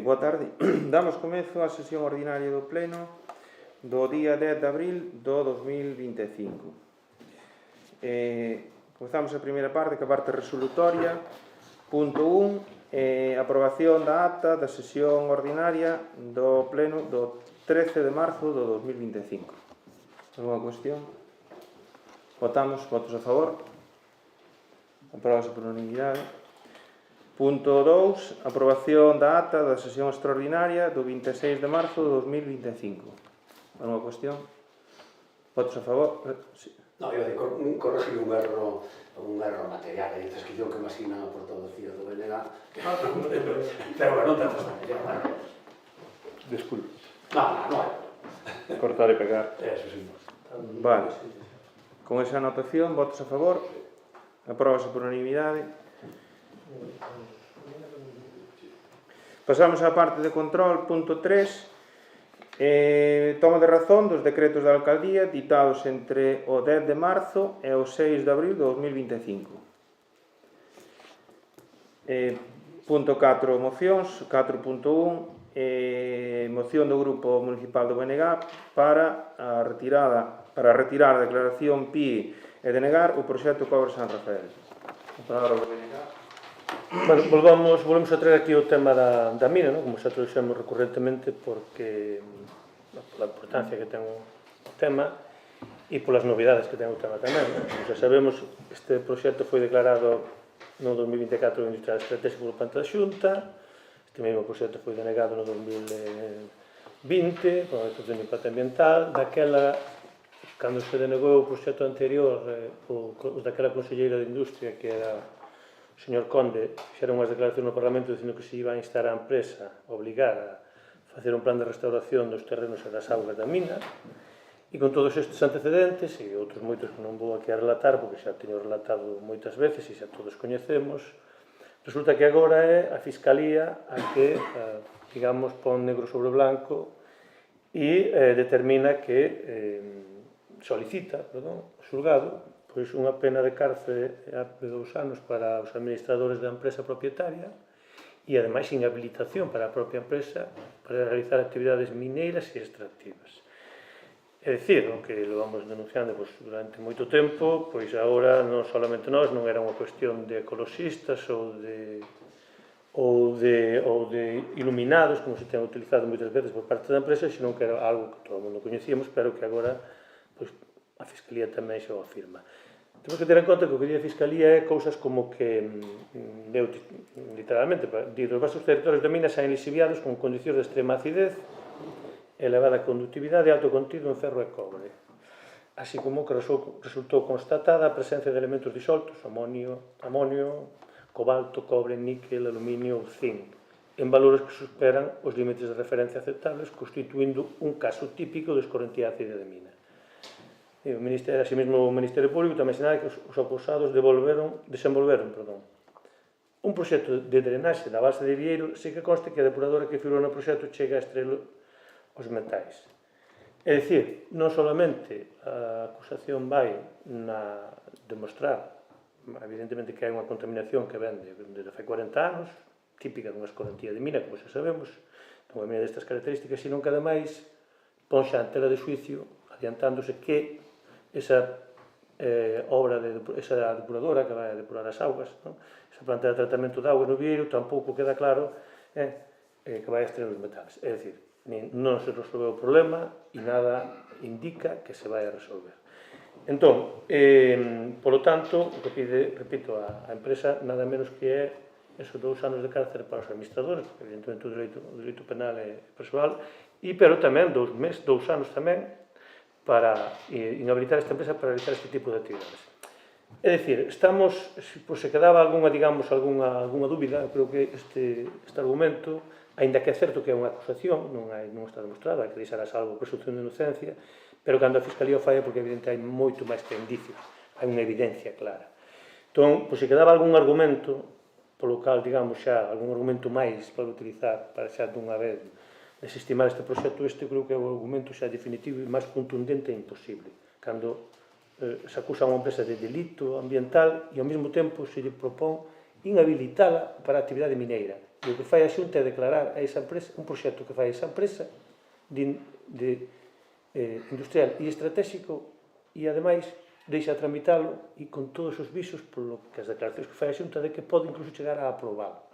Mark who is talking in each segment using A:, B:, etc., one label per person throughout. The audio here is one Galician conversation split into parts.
A: Boa tarde. Damos comezo á sesión ordinaria do Pleno do día 10 de abril do 2025. Comezamos a primeira parte, que é a parte resolutoria. Punto 1, aprobación da acta da sesión ordinaria do Pleno do 13 de marzo do 2025. Alguna cuestión? Votamos. Votos a favor? Aprobase por unanimidade. Punto 2, aprobación da acta da sesión extraordinaria do 26 de marzo de 2025. Alguna cuestión? Votos a favor? Sí.
B: No, eu corregir un erro material, dices que yo que me asignan a portavocía do BNG, pero bueno, non tanto está mellor.
A: Desculpe.
B: No hai.
A: Cortar e pegar.
B: Eso sí.
A: Vale. Con esa anotación, votos a favor? Apróbase por unanimidade. Pasamos á parte de control, punto 3, toma de razón dos decretos da alcaldía ditados entre o 10 de marzo e o 6 de abril de 2025. Punto 4, mocións. 4.1, moción do Grupo Municipal do BNG para retirar a declaración PIE e denegar o proxecto Cobre San Rafael. A palabra do BNG.
C: Bueno, volvemos a traer aquí o tema da mina, ¿no? Como xa trouxemos recurrentemente, porque pola importancia que ten o tema e polas novidades que ten o tema tamén, ¿no? Como xa sabemos, este proxecto foi declarado no 2024 Industrial Estratégico por parte da Xunta. Este mesmo proxecto foi denegado no 2020 por a declaración de impacto ambiental. Daquela, cando se denegou o proxecto anterior, o daquela conselleira de Industria, que era o señor Conde, fixeron unhas declaracións no Parlamento dicindo que se iba a instar a empresa a obligar a facer un plan de restauración dos terrenos e das augas da mina, e con todos estes antecedentes e outros moitos que non vou aquí a relatar porque xa teño relatado moitas veces e xa todos coñecemos, resulta que agora é a Fiscalía a que, digamos, pon negro sobre blanco e determina que solicita, o xulgado, pois unha pena de cárcere de 2 anos para os administradores da empresa propietaria e, ademais, inhabilitación para a propia empresa para realizar actividades mineiras e extractivas. É dicir, o que lo vamos denunciando durante moito tempo, pois agora non solamente nós, non era unha cuestión de ecologistas ou de iluminados, como se ten utilizado moitas veces por parte da empresa, senón que era algo que todo o mundo coñecíamos, pero que agora pois, a Fiscalía tamén xa o afirma. Temos que ter en conta que o que di a Fiscalía é cousas como que, literalmente, os vastos territorios de minas son lixiviados con condicións de extrema acidez, elevada conductividade e alto contido en ferro e cobre, así como que resultou constatada a presencia de elementos disoltos, amonio, cobalto, cobre, níquel, aluminio ou zinc, en valores que superan os límites de referencia aceptables, constituindo un caso típico de escorrentía ácida de mina. Así mesmo o Ministerio Público tamén sinala que os acusados desenvolveron un proxecto de drenaxe da base de Vieiro, se que conste que a depuradora que figurou no proxecto chega a extraer os metais. É dicir, non solamente a acusación vai na demostrar, evidentemente, que hai unha contaminación que vende desde fai 40 anos, típica dunha escorrentía de mina, como xa sabemos, dunha mina destas características, sino que, ademais, pon xa en tela de xuicio, adiantándose que esa esa depuradora que vai a depurar as augas, esa planta de tratamento de augas no Vieiro, tampouco queda claro que vai a extraer os metais. É dicir, non se resolveu o problema e nada indica que se vai a resolver. Entón, polo tanto, o que pide, repito, a empresa nada menos que é esos 2 anos de cárcere para os administradores, porque evidentemente o dereito penal é persoal, pero tamén 2 anos tamén para inhabilitar esta empresa para realizar este tipo de actividades. É dicir, se quedaba algunha dúbida, creo que este argumento, aínda que é certo que é unha acusación, non está demostrado, hai que deixar a salvo a presunción de inocencia, pero cando a Fiscalía o falla, porque evidentemente hai moito máis que indicios, hai unha evidencia clara. Entón, se quedaba algún argumento, polo cal, digamos, xa, algún argumento máis para utilizar, para xa dunha vez desestimar este proxecto, creo que é o argumento xa definitivo e máis contundente e imposible, cando se acusa a unha empresa de delito ambiental e ao mesmo tempo se lle propón inhabilitala para a actividade mineira. E o que fai a Xunta é declarar a esa empresa, un proxecto que fai esa empresa industrial e estratégico, e ademais deixa tramitalo e con todos os visos polo que as declaracións que fai a Xunta de que pode incluso chegar a aprobalo.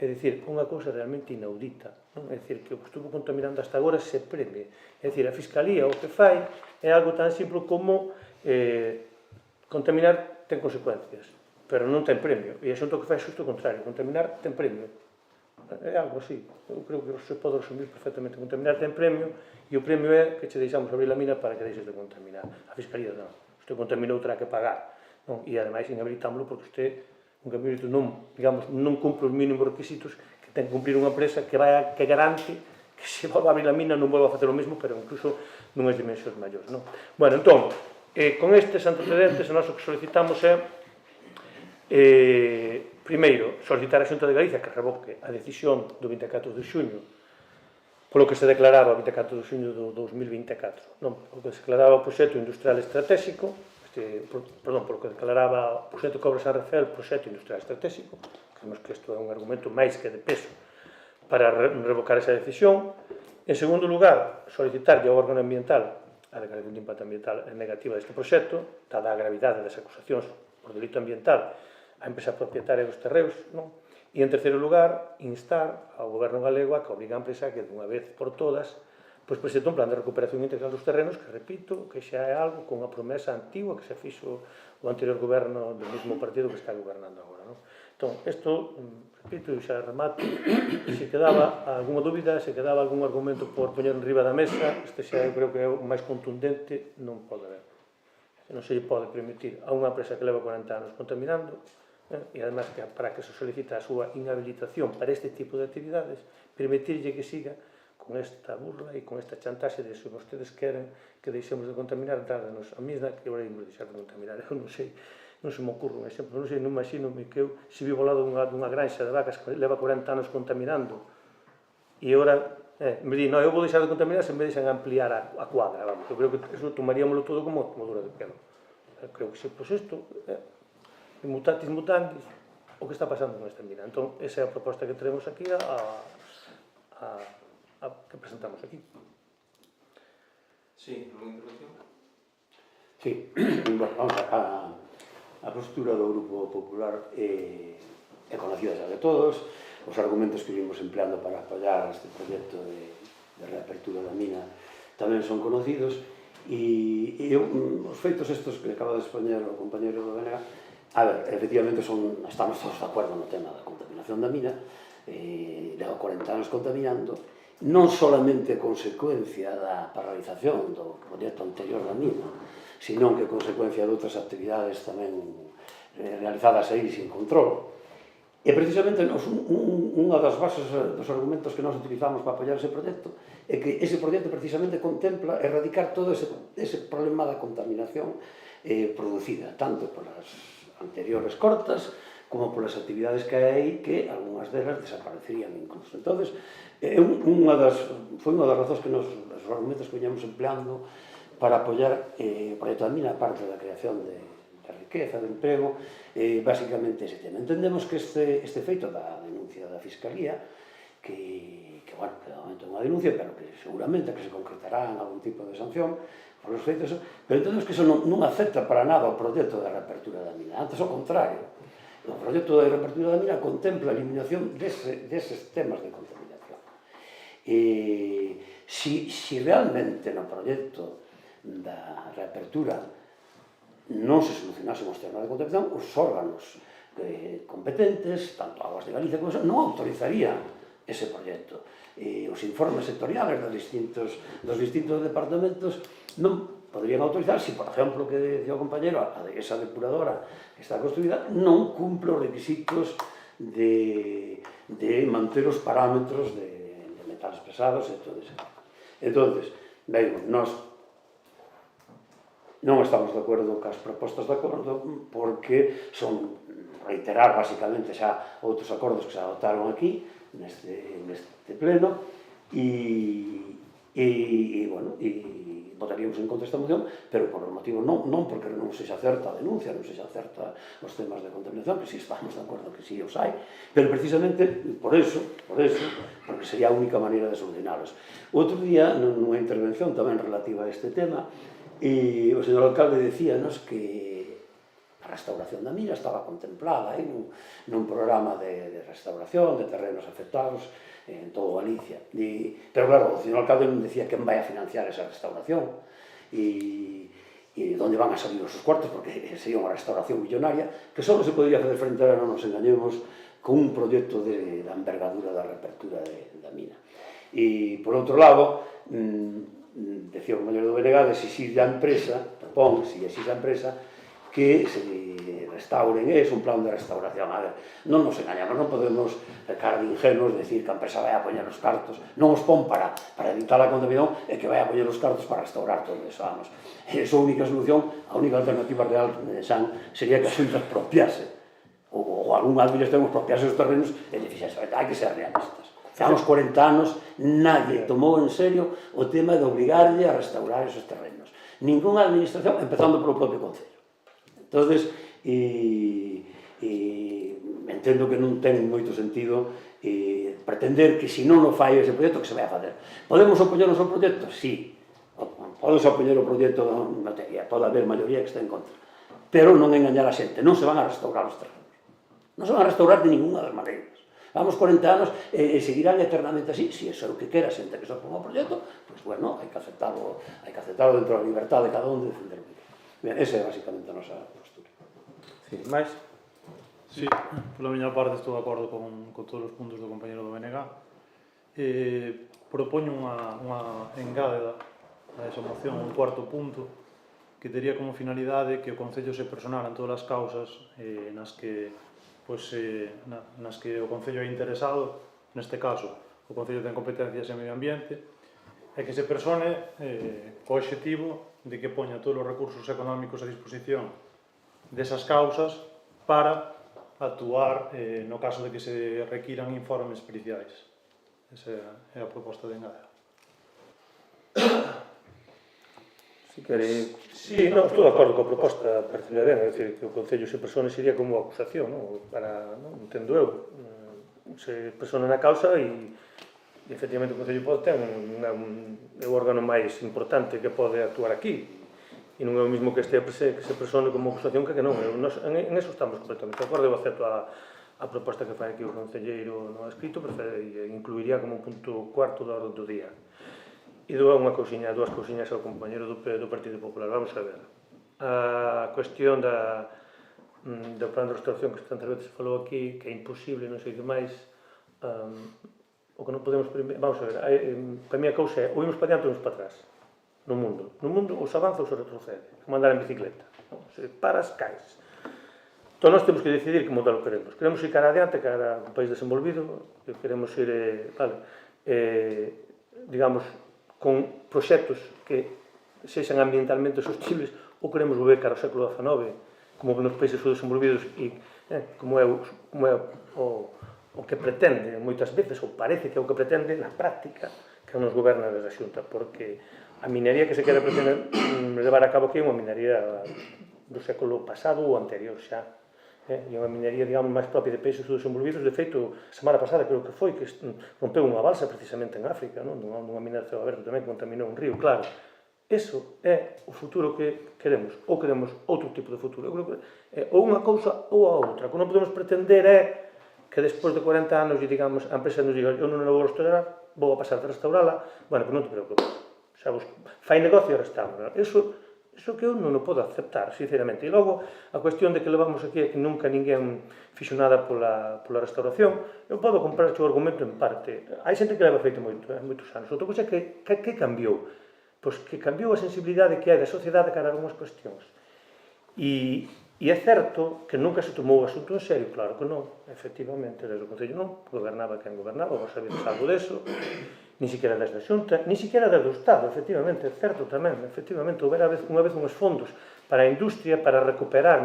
C: É dicir, unha cousa realmente inaudita, non? É dicir, que o que estuvo contaminando hasta agora se premie. É dicir, a Fiscalía o que fai é algo tan simple como contaminar ten consecuencias, pero non ten premio. E a Xunta o que fai é xusto o contrario, contaminar ten premio. É algo así. Eu creo que se pode resumir perfectamente. Contaminar ten premio e o premio é que che deixamos abrir a mina para que deixes de contaminar. A Fiscalía non. Usted contaminou, terá que pagar. Non? E ademais inhabilitámoslo porque usted un camionito non cumpre os mínimos requisitos que ten que cumprir unha empresa que garante que se vai a abrir a mina non volva a facer o mesmo, pero incluso nunhas dimensións maiores. Non? Bueno, entón, con estes antecedentes, o noso que solicitamos é primeiro, solicitar a Xunta de Galicia que revoque a decisión do 24 de xuño polo que se declaraba o 24 de xuño do 2024, non? O que se declaraba o proxecto industrial estratégico, polo que declaraba o proxecto Cobre San Rafael proxecto industrial estratégico. Creemos que isto é un argumento máis que de peso para revocar esa decisión. En segundo lugar, solicitarlle ao órgano ambiental a declaración de impacto ambiental negativa deste proxecto, dada a gravidade das acusacións por delito ambiental a empresa propietaria dos terreos, non? E, en terceiro lugar, instar ao goberno galego a que obriga a empresa que, dunha vez por todas, presente un plan de recuperación integral dos terrenos, que, repito, que xa é algo con unha promesa antigua que se fixo o anterior goberno do mesmo partido que está gobernando agora, non? Entón, isto, repito, e xa remato, se quedaba algunha dúbida, se quedaba algún argumento por poñer en riba da mesa, este xa eu creo que é o máis contundente, non pode haber. Non se lle pode permitir a unha empresa que leva 40 anos contaminando, e además que para que se solicita a súa inhabilitación para este tipo de actividades, permitirlle que siga con esta burla e con esta chantaxe de se vostedes queren que deixemos de contaminar, dádanos a mesma que agora imos deixar de contaminar. Eu non sei, non se me ocurre un exemplo, non sei, non imagino que eu se vivo ao lado dunha granxa de vacas que leva 40 anos contaminando e agora me di, non, eu vou deixar de contaminar se me deixan ampliar a cuadra, vamos, eu creo que eso tomaríamoslo todo como dura de pelo. Creo que se, pois isto, mutatis mutandis, o que está pasando con esta mina. Entón, esa é a proposta que tenemos aquí que presentamos aquí.
A: Sí, unha intervención?
B: Sí, bueno, vamos a postura do Grupo Popular é conocida xa de todos, os argumentos que vimos empleando para apoiar este proxecto de reapertura da mina tamén son conocidos e os feitos estos que acaba de expoñer o compañero do BNG, a ver, efectivamente estamos todos de acordo no tema da contaminación da mina, leva 40 anos contaminando, non solamente consecuencia da paralización do proxecto anterior da mina, senón que consecuencia de outras actividades tamén realizadas aí sin control. E precisamente unha das bases dos argumentos que nós utilizamos para apoiar ese proxecto é que ese proxecto precisamente contempla erradicar todo ese problema da contaminación producida, tanto polas anteriores cortas como polas actividades que hai aí, que algunhas delas desaparecerían incluso. Entón, foi unha das razóns que os argumentos que veñamos empleando para apoiar o proxecto da mina, aparte da creación de riqueza, de emprego, basicamente ese tema. Entendemos que este feito da denuncia da Fiscalía, que bueno, que de momento é unha denuncia, pero que seguramente que se concretará en algún tipo de sanción por os feitos, pero entendemos que eso non afecta para nada o proxecto da reapertura da mina, antes ao contrario. O proxecto da reapertura da mina contempla a eliminación deses temas de contaminación. Si realmente no proxecto da reapertura non se solucionasen os temas de contaminación, os órganos competentes, tanto Aguas de Galicia como eso, non autorizarían ese proxecto. Os informes sectoriales dos distintos departamentos non poderían autorizar se, por exemplo, que decía o compañero, esa depuradora que está construída non cumple os requisitos de manter os parámetros de metales pesados e todo ese. Entón, nós non estamos de acordo cas propostas de acordo porque son reiterar basicamente xa outros acordos que se adoptaron aquí neste pleno e votaríamos en contra desta moción, pero por os motivos non porque non sexa certa a denuncia, non sexa certa os temas de contaminación, que si estamos de acordo que si os hai, pero precisamente por eso, porque sería a única maneira de solucionalos. Outro día, nunha intervención tamén relativa a este tema, e o señor alcalde decíanos que a restauración da mina estaba contemplada nun programa de restauración de terrenos afectados en todo Galicia. Pero claro, o señor alcalde non decía quen vai a financiar esa restauración e onde van a salir os cuartos, porque sería unha restauración millonaria que só se podría facer frente a, non nos engañemos, con un proxecto da envergadura da reapertura da mina. E, por outro lado, decía o compañero do BNG, se exige a empresa, propón, se exige a empresa, que se restauren, é un plan de restauración. A ver, non nos engañamos, non podemos cara de ingenuos decir que a empresa vai a poñer os cartos, non os pon para evitar a contaminación e que vai a poñer os cartos para restaurar todo eso, vamos. Esa única solución, a única alternativa real sería que a Xunta expropiase, ou algún administración expropiase os terrenos e lle fixese. Hai que ser realistas. Há 40 anos nadie tomou en serio o tema de obligarlle a restaurar esos terrenos. Ninguna administración, empezando polo propio Concello. Entonces, entendo que non ten moito sentido pretender que se non o fai ese proxecto, que se vai a fazer. Podemos opoñernos ao proxecto? Sí. Podemos opoñer o proxecto, pode haber maioría que está en contra. Pero non engañar a xente, non se van a restaurar os terrenos. Non se van a restaurar de ninguna das maneiras. Vamos 40 anos e seguirán eternamente así. Se é o que quera a xente que se oponga ao proxecto, pois, bueno, hai que aceptarlo dentro da libertad de cada un de defender o que quera. Esa é basicamente a nosa postura.
A: Sí, máis?
D: Sí, pola miña parte estou de acordo con todos os puntos do compañero do BNG. Propoño unha engádeda a esa moción, un cuarto punto, que tería como finalidade que o Concello se personara en todas as causas nas que o Concello é interesado, neste caso, o Concello ten competencias en medio ambiente, e que se persone co obxectivo de que poña todos os recursos económicos a disposición desas causas para actuar no caso de que se requiran informes periciais. Esa é a proposta de engádeda.
A: Si quere...
C: Sí, non, estou de acordo coa proposta, parece ben, é dicir, que o Concello se persone sería como acusación, non? Para, non? Entendo eu, se persone na causa e efectivamente o Concello pode ter é o órgano máis importante que pode actuar aquí e non é o mesmo que se persone como acusación que non. En eso estamos completamente de acordo. Eu acepto a proposta que fai aquí o concelleiro no escrito, e incluiría como un punto cuarto da orde do día. E dou dúas cousiñas ao compañero do Partido Popular. Vamos a ver. A cuestión do plan de restauración que tantas veces falou aquí, que é imposible, non sei que máis, o que non podemos... Vamos a ver, para mí a cousa é ou imos para diante ou imos para atrás no mundo. No mundo ou se avanza ou se retrocede, como andar en bicicleta. Se paras, caes. Entón, nós temos que decidir que modelo queremos. Queremos ir cara adiante, cara a un país desenvolvido, queremos ir, digamos, con proxectos que sexan ambientalmente sostibles, ou queremos volver cara ao século XIX, como nos países subdesenvolvidos, e como é o que pretende moitas veces, ou parece que é o que pretende na práctica, que nos goberna desde a Xunta, porque a minería que se quere pretender levar a cabo aquí é unha minería do século pasado ou anterior xa, e unha minería, digamos, máis propia de países subdesenvolvidos. De feito, a semana pasada creo que foi que rompeu unha balsa precisamente en África, nunha mina de ceo aberto tamén que contaminou un río. Claro, eso é o futuro que queremos, ou queremos outro tipo de futuro. Eu creo que é ou unha cousa ou a outra. O que non podemos pretender é que despois de 40 anos, digamos, a empresa nos diga eu non a vou restaurar, vou a pasar de restaurala, bueno, pues non te preocupes, xa fai negocio e restaura. Eso que eu non o podo aceptar, sinceramente. E logo, a cuestión de que levamos aquí é que nunca ninguén fixo nada pola restauración, eu podo comprar o argumento en parte. Hai xente que leva feito moitos anos. Outra cousa é que cambiou? Pois que cambiou a sensibilidade que hai da sociedade cara a algunhas cuestións. E é certo que nunca se tomou o asunto en serio, claro que non, efectivamente, desde o Concello non, gobernaba quen gobernaba, vos sabedes algo deso, ni siquiera desde a Xunta, ni siquiera desde o Estado, efectivamente, é certo tamén, efectivamente, houbera unha vez uns fondos para a industria, para recuperar,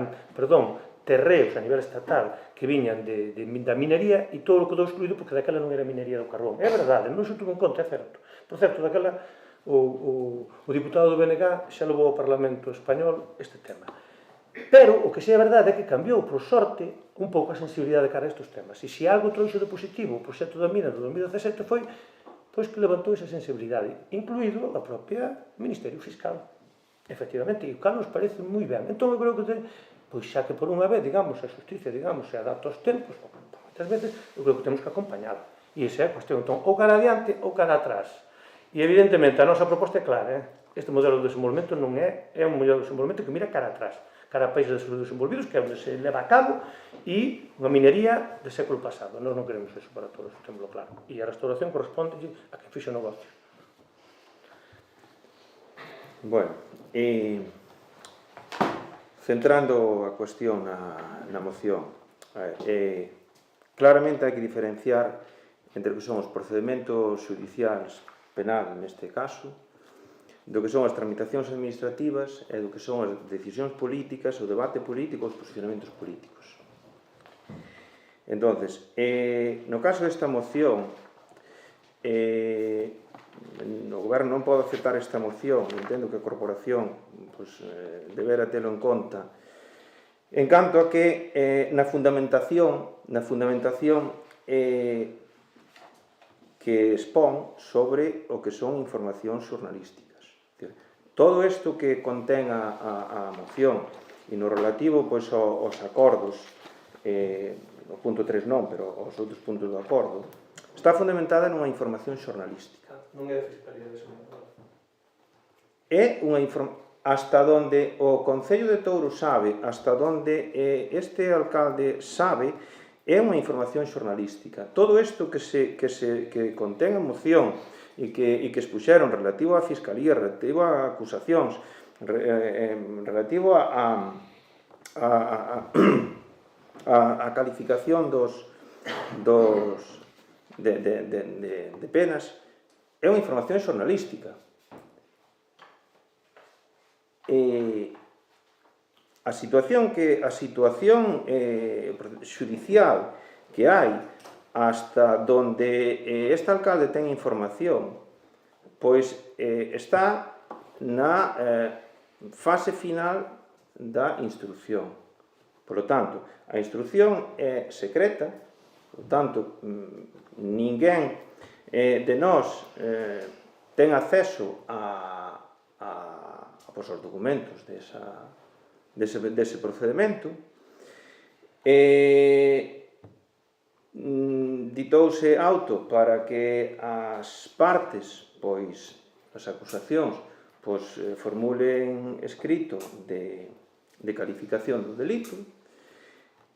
C: terreos a nivel estatal que viñan da minería e todo o que quedou excluído porque daquela non era minería do carbón. É verdade, non se tuvo en conta, é certo. Por certo, daquela o diputado do BNG xa levou ao Parlamento Español este tema. Pero o que sí é verdade é que cambiou, por sorte, un pouco a sensibilidade de cara a estes temas. E se algo trouxe de positivo o proxecto da mina do 2017 foi pois que levantou esa sensibilidade, incluído a propia Ministerio Fiscal. Efectivamente, e o cal nos parece moi ben. Entón, eu creo que, pois xa que por unha vez, digamos, a justicia, digamos, se adapta aos tempos, moitas veces, eu creo que temos que acompañala. E esa é a cuestión. Entón, ou cara adiante ou cara atrás. E, evidentemente, a nosa proposta é clara. Este modelo de desenvolvemento non é un modelo de desenvolvemento que mira cara atrás, cara a países desenvolvidos, que é onde se leva a cabo, e unha minería de século pasado. Nós non queremos eso para todos, témolo claro. E a restauración corresponde a quen fixe o negocio.
A: Bueno, centrando a cuestión na moción, claramente hai que diferenciar entre o que son os procedimentos judiciais penal neste caso, do que son as tramitacións administrativas e do que son as decisións políticas, o debate político, os posicionamentos políticos. Entonces, no caso desta moción, o Goberno non pode aceptar esta moción, entendo que a Corporación debera telo en conta, en canto a que na fundamentación que expón sobre o que son informacións xornalísticas. Todo isto que contén a moción e no relativo aos acordos, no punto 3 non, pero aos outros puntos do acordo, está fundamentada nunha información xornalística.
C: Non é de Fiscalía de Seguridade.
A: É unha información hasta onde o Concello de Touro sabe, hasta onde este alcalde sabe, é unha información xornalística. Todo isto que contén a moción e que expuxeron relativo á Fiscalía, relativo a acusacións, relativo a calificación de penas, é unha información xornalística. A situación xudicial que hai hasta donde este alcalde ten información, pois está na fase final da instrucción. Por lo tanto, a instrucción é secreta, por lo tanto, ninguén de nós ten acceso aos documentos dese procedimento. Ditouse auto para que as partes, pois, as acusacións, formulen escrito de calificación do delito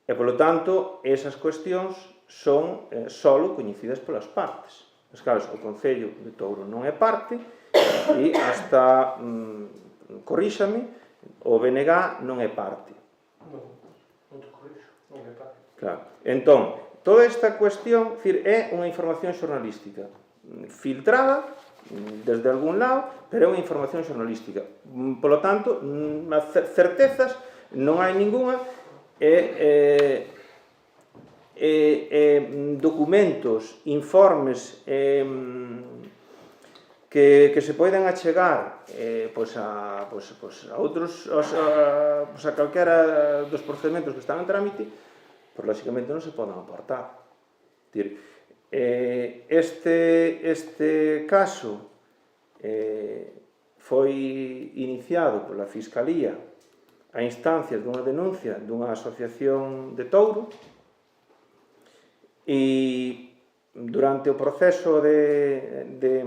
A: e, polo tanto, esas cuestións son solo coñecidas polas partes. Mas, claro, o Concello de Touro non é parte e hasta, corríxame, o BNG non é parte.
C: Non te corrixo, non é parte.
A: Claro. Entón, toda esta cuestión é unha información xornalística filtrada desde algún lado, pero é unha información xornalística. Por lo tanto, certezas non hai ningunha, documentos, informes que se poden achegar a calquera dos procedementos que están en trámite, pois lógicamente non se poden aportar. Este caso foi iniciado pola Fiscalía a instancias dunha denuncia dunha asociación de Touro e durante o proceso de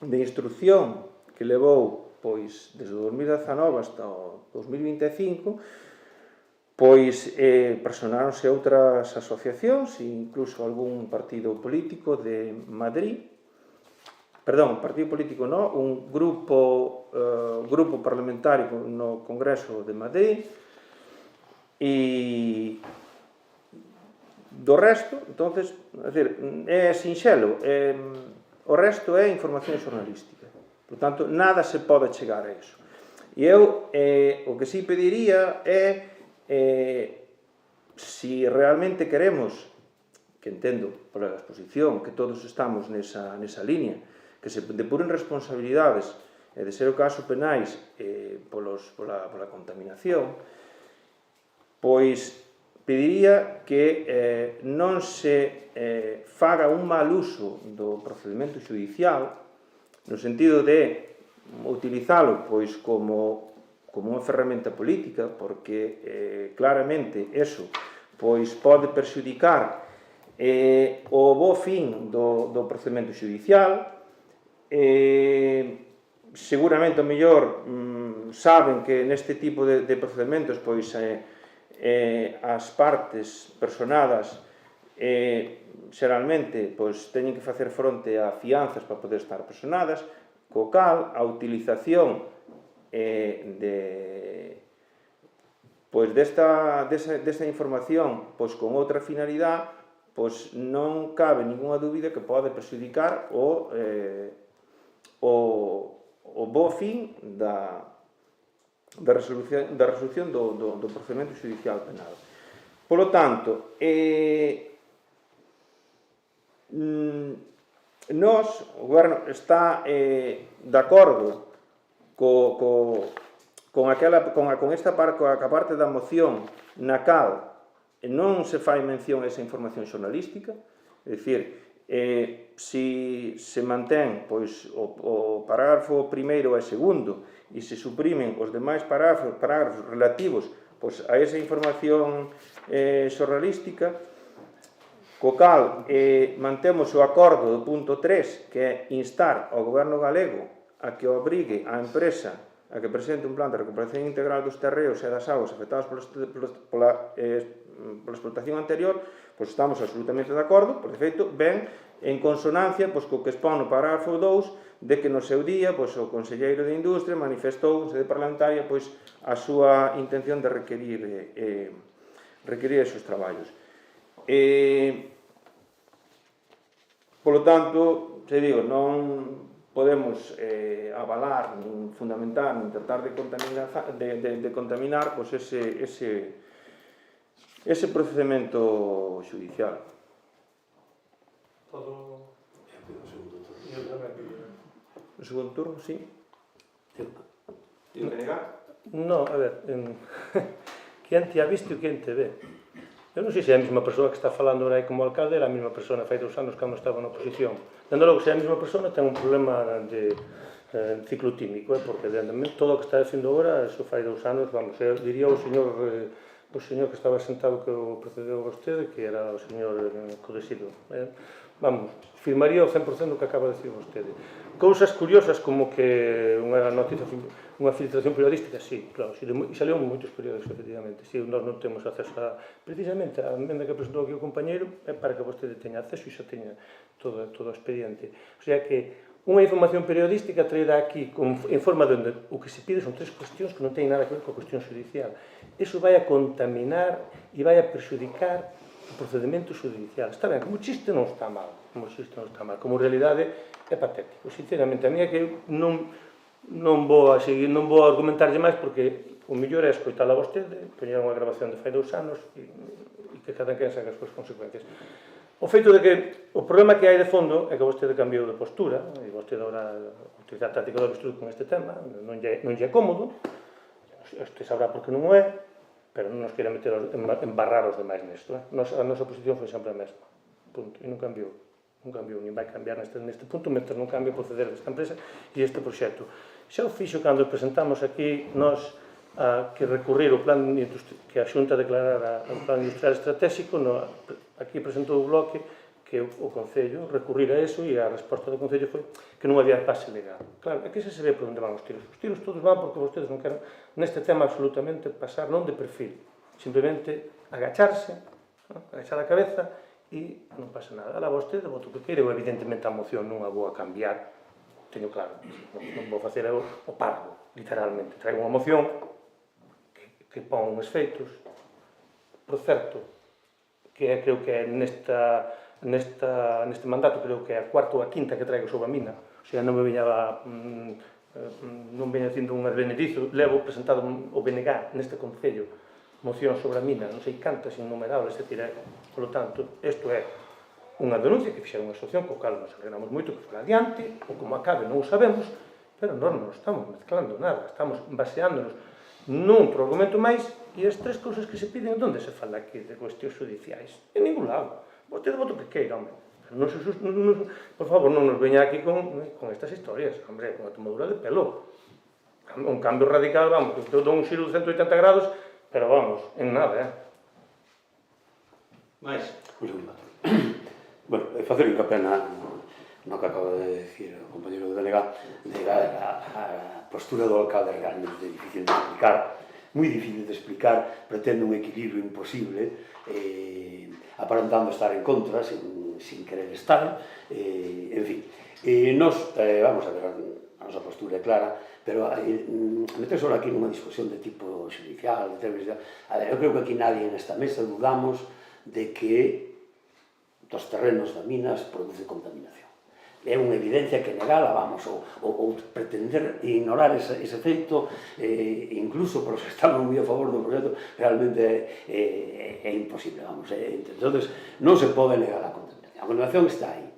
A: instrucción que levou desde o 2019 hasta o 2025, personáronse outras asociacións e incluso algún partido político de Madrid, partido político non, un grupo parlamentario no Congreso de Madrid, e do resto, entonces, é sinxelo, o resto é información xornalística. Por tanto, nada se pode chegar a iso. E eu o que sí pediría é si realmente queremos, que entendo pola exposición que todos estamos nesa línea, que se depuren responsabilidades, e de ser o caso penais pola contaminación, pois pediría que non se faga un mal uso do procedimento xudicial no sentido de utilizalo pois como unha ferramenta política, porque claramente eso pois pode perxudicar o bo fin do procedimento xudicial. Seguramente o mellor saben que neste tipo de procedementos pois as partes personadas xeralmente pois teñen que facer fronte a fianzas para poder estar personadas, co cal a utilización desta información pois con outra finalidade pois non cabe ninguna dúbida que pode perxudicar o bo fin da resolución do procedimento xudicial penal. Polo tanto, o Goberno está de acordo con esta parte da moción na cal non se fai mención a esa información xornalística, é dicir, se mantén pois, o parágrafo primeiro e segundo e se suprimen os demais parágrafos relativos pois, a esa información xornalística, co cal mantemos o acordo do punto 3, que é instar ao Goberno galego a que obrigue a empresa a que presente un plan de recuperación integral dos terreos e das augas afectadas pola explotación anterior, pois estamos absolutamente de acordo, por defeito, ben en consonancia co que expón no parágrafo 2 de que no seu día o Conselleiro de Industria manifestou en sede parlamentaria a súa intención de requerir esos traballos. Polo tanto, non podemos avalar, nin fundamentar, nin tratar de contaminar ese procedimento xudicial.
C: Todo...
A: O segundo turno, sí. Tío que negar?
C: No, a ver, quen te ha visto e quen te ve. Eu non sei se é a mesma persoa que está falando ahora aí como alcalde, era a mesma persona fai 2 anos cando estaba na oposición. Dendo logo, se é a mesma persona, ten un problema de ciclotímico, porque todo o que está dicindo agora, eso fai 2 anos, vamos, diría o señor que estaba sentado que o precedeu a vostede, que era o señor Codesido. Vamos, firmaría o 100% do que acaba de decir vostede. Cousas curiosas como que unha noticia, unha filtración periodística, sí, claro, e salió en moitos periódicos, efectivamente, si nós non temos acceso a... Precisamente, a emenda que presentou aquí o compañeiro é para que vostede teña acceso e xa teña todo o expediente. O sea que unha información periodística traída aquí en forma de o que se pide son 3 cuestións que non teñen nada que ver coa cuestión judicial. Eso vai a contaminar e vai a perxudicar o procedimento judicial. Está ben, como chiste non está mal, como realidade é patético. Sinceramente, a mí é que non vou argumentarlle máis porque o mellor é escoitala a vostede, poñer unha grabación de fai 2 anos e que cada quen saca as súas consecuencias. O feito de que o problema que hai de fondo é que vostede cambiou de postura e vostede agora utiliza a táctica do avestruz con este tema, non lle é cómodo, este sabrá por que non o é, pero non nos quere embarrar os demais nesto. A nosa posición foi sempre a mesma, punto, e non cambiou, nin vai cambiar neste punto, mentre non cambie o proceder desta empresa e este proxecto. Xa o fixo cando presentamos aquí nós que recurrir o plan que a Xunta declarara o plan industrial estratégico, aquí presentou o bloque que o Concello recurrir a eso e a resposta do Concello foi que non había base legal. Claro, é que se ve por onde van os tiros. Os tiros todos van porque vostedes non queren neste tema absolutamente pasar non de perfil, simplemente agacharse, agachar a cabeza e non pasa nada. Ala vostede, voto que quere, ou evidentemente a moción non a vou a cambiar, teño claro, non vou facer o parvo, literalmente. Traigo unha moción que pon uns feitos, por certo, que creo que neste mandato, creo que é a cuarta ou a quinta que traigo sobre a mina, o sea, non me viñaba, non veña dicindo un advenedizo, levo presentado o BNG neste Concello, moción sobre a mina, non sei cantas innumerables, polo tanto, isto é unha denuncia que fixeron unha asociación co cal nos alegramos moito que fora adiante, ou como acabe non o sabemos, pero nós non estamos mezclando nada, estamos baseándonos nun argumento máis e as tres cousas que se piden, onde se fala aquí de cuestións judiciais? En ningún lado. Vostede voto que queira, hombre. Por favor, non nos veña aquí con estas historias, hombre, con a tomadura de pelo. Un cambio radical, vamos, que todo un xiro de 180 grados, pero vamos, en nada,
A: Mais?
B: Bueno, facer hincapié no que acaba de decir o compañero do delegado, a postura do alcalde é realmente difícil de explicar, moi difícil de explicar, pretende un equilibrio imposible, aparentando estar en contra, sin querer estar, en fin. Nos, vamos a ver, a nosa postura é clara, pero meter só aquí nunha discusión de tipo judicial, a ver, eu creo que aquí nadie nesta mesa dudamos de que dos terrenos da minas produce contaminación. É unha evidencia que negala, vamos, ou pretender ignorar ese feito, incluso por os que estamos moi a favor do proxecto, realmente é imposible, vamos. Entón, non se pode negar a contaminación. A contaminación está aí.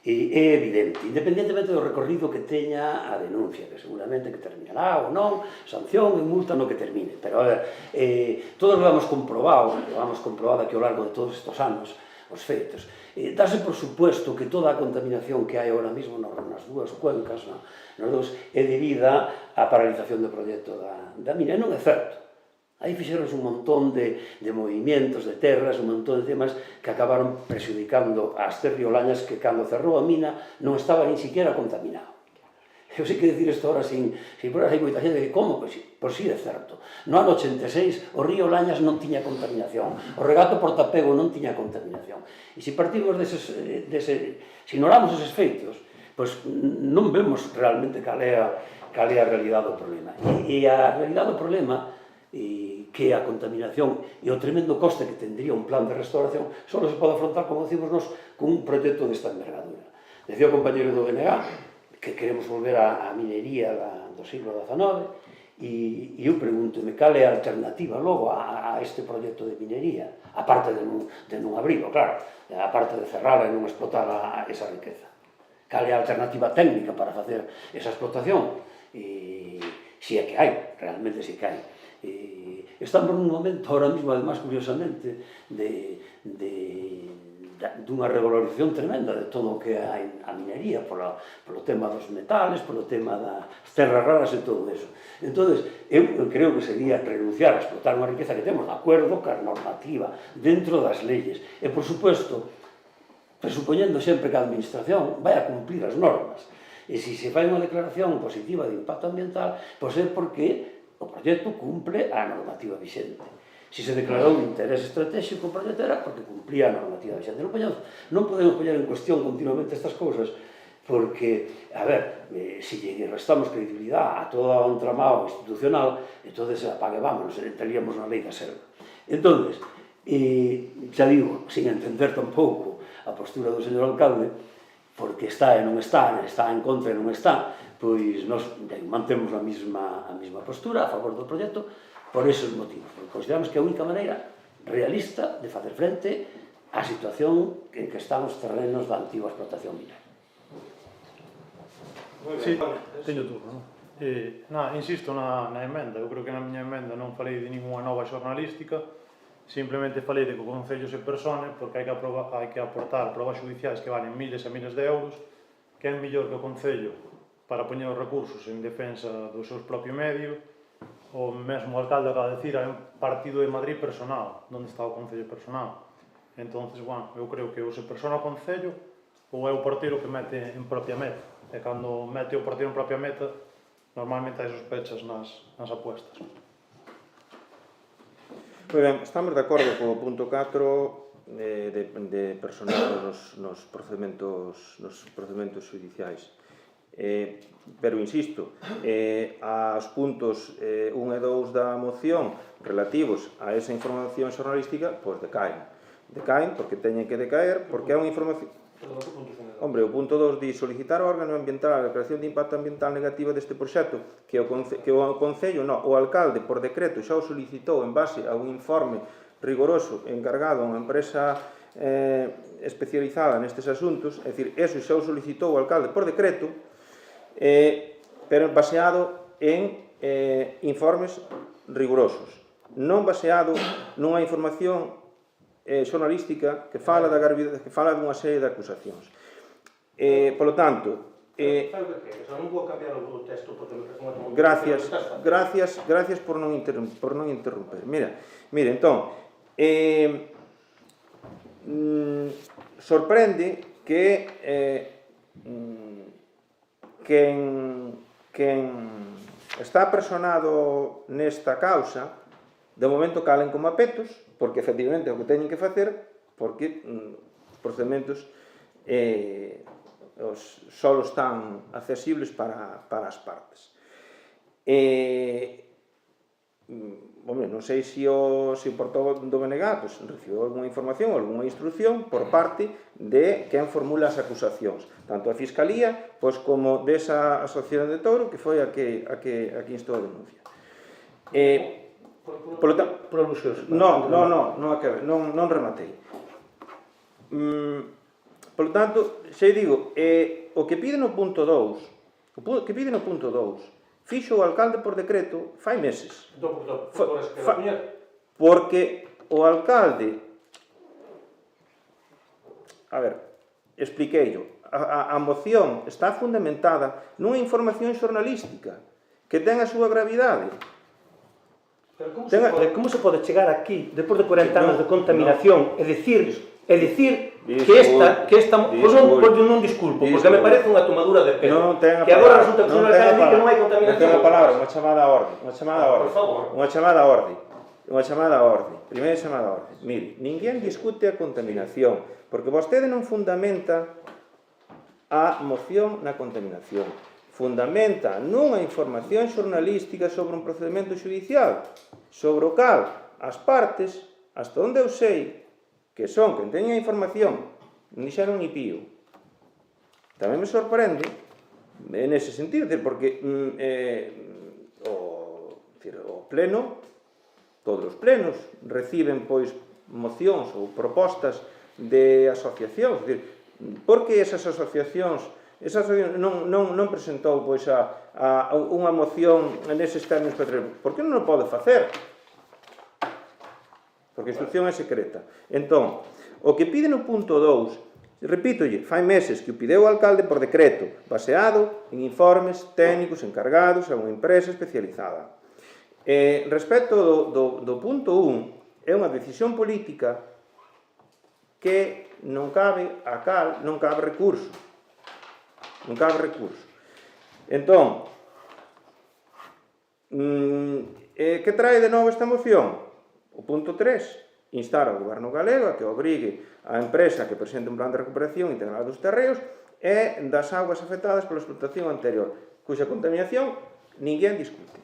B: É evidente, independentemente do recorrido que teña a denuncia, que seguramente que terminará ou non, sanción e multa no que termine. Pero, a ver, todos lo hemos comprobado aquí ao largo de todos estes anos, os feitos. Dase por supuesto que toda a contaminación que hai ahora mesmo nas dúas cuencas, nas dúas, é debida á paralización do proxecto da mina, e non é certo. Aí fixeron un montón de movimientos, de terras, un montón de temas que acabaron prexudicando as terriolañas que cando cerrou a mina non estaba nin siquiera contaminado. Eu sei que dicir isto ahora sin por aí moita xente que como, pois si é certo. No ano 86 o río Lañas non tiña contaminación, o regato Portapego non tiña contaminación. E se partimos se ignoramos eses feitos, pois non vemos realmente cal é a realidade do problema. E a realidade do problema que a contaminación e o tremendo coste que tendría un plan de restauración só se pode afrontar, como decimos nos, con un proxecto desta envergadura. Decía o compañero do BNG que queremos volver á minería do siglo XIX e eu pregúntome cal é a alternativa logo a este proxecto de minería, aparte de non abrilo, claro, aparte de cerrala e non explotar esa riqueza. Cal é a alternativa técnica para facer esa explotación? Si é que hai, realmente si que hai. Estamos nun momento, ahora mesmo, además, curiosamente, dunha revalorización tremenda de todo o que é a minería, polo tema dos metales, polo tema das terras raras e todo eso. Entón, eu creo que sería renunciar a explotar unha riqueza que temos de acordo ca normativa, dentro das leyes. E, por suposto, presupoñendo sempre que a administración vai a cumplir as normas. E se se fai unha declaración positiva de impacto ambiental, pois é porque o proxecto cumple a normativa vixente. Se se declarou un interés estratégico o proxecto era porque cumplía a normativa vixente. Non podemos poñer en cuestión continuamente estas cousas porque, a ver, se lle restamos credibilidade a todo o entramado institucional, entonces apague vámonos, entraríamos na lei da selva. Entón, xa digo, sin entender tampouco a postura do señor alcalde, porque está e non está en contra e non está, pois nos mantemos a mesma postura a favor do proxecto por esos motivos, porque consideramos que é a única maneira realista de facer frente á situación en que están os terrenos da antigua explotación minera.
D: Sí, teño turno, non? Insisto na emenda, eu creo que na miña emenda non falei de ninguna nova xornalística, simplemente falei de que o Concello se persone porque hai que aportar probas judiciais que valen miles e miles de euros, que é mellor que o Concello para poñer os recursos en defensa dos seus propios medios. O mesmo alcalde acaba de decir, hai un partido de Madrid personal, onde está o Concello personal. Entón, bueno, eu creo que ou se persona o Concello ou é o porteiro que mete en propia meta. E cando mete o porteiro en propia meta, normalmente hai sospechas nas apuestas.
A: Moi ben, estamos de acordo co punto 4 de personal nos procedementos judiciais. Pero insisto, aos puntos 1 e 2 da moción relativos a esa información xornalística, pois decaen porque teñen que decaer, porque é unha información... Hombre, o punto 2 di solicitar ao órgano ambiental a declaración de impacto ambiental negativa deste proxecto que o Concello, o alcalde, por decreto, xa o solicitou en base a un informe rigoroso encargado a unha empresa especializada nestes asuntos, é dicir, eso xa o solicitou o alcalde por decreto, pero baseado en informes rigurosos, non baseado nunha información xornalística que fala dunha serie de acusacións. Polo tanto, gracias por non interromper. Mira, entón, sorprende que quen está personado nesta causa de momento calen como apetos, porque efectivamente é o que teñen que facer, porque os procedementos só están accesibles para as partes. Non sei se o portavoz do BNG recibiu alguna información ou alguna instrucción por parte de quen formula as acusacións, tanto a Fiscalía como desa asociación de Touro, que foi a que instou a denuncia.
C: Por alusións.
A: Non rematei. Por lo tanto, xa digo, o que pide no punto 2, fixo o alcalde por decreto fai meses. Porque o alcalde, expliqueillo, a moción está fundamentada nunha información xornalística que ten a súa gravidade.
C: Como se pode chegar aquí, despois de 40 anos de contaminación, e dicir que esta non disculpo, porque me parece unha tomadura de pelo, que agora resulta que son alcalde que non hai contaminación.
A: Non ten a palabra, unha chamada a orde. Primeira chamada a orde. Mire, ninguén discute a contaminación, porque vostede non fundamenta a moción na contaminación. Fundamenta nunha información xornalística sobre un procedimento judicial, sobre o cal as partes, hasta onde eu sei, que son quen teña información, non dixeron ni pío. Tamén me sorprende, nese sentido, porque o pleno, todos os plenos, reciben mocións ou propostas de asociacións. Por que esas asociacións non presentou unha moción neses términos? Por que non o pode facer? Porque a instrucción é secreta. Entón, o que pide no punto 2, repítolle, fai meses que o pideu o alcalde por decreto, baseado en informes técnicos encargados a unha empresa especializada. Respecto do punto 1, é unha decisión política que non cabe recurso. Non cabe recurso. Entón, que trae de novo esta moción? O punto 3, instar ao goberno galego a que obrigue a empresa que presente un plan de recuperación integral dos terreos e das augas afectadas pola explotación anterior, cuxa contaminación ninguén discute.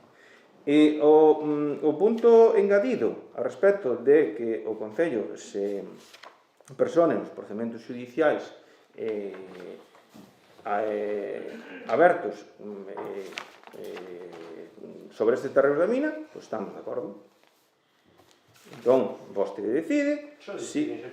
A: E o punto engadido a respecto de que o Concello se persone nos procedementos judiciais abertos sobre este terreno da mina, pois estamos de acordo. Entón, vostede decide si...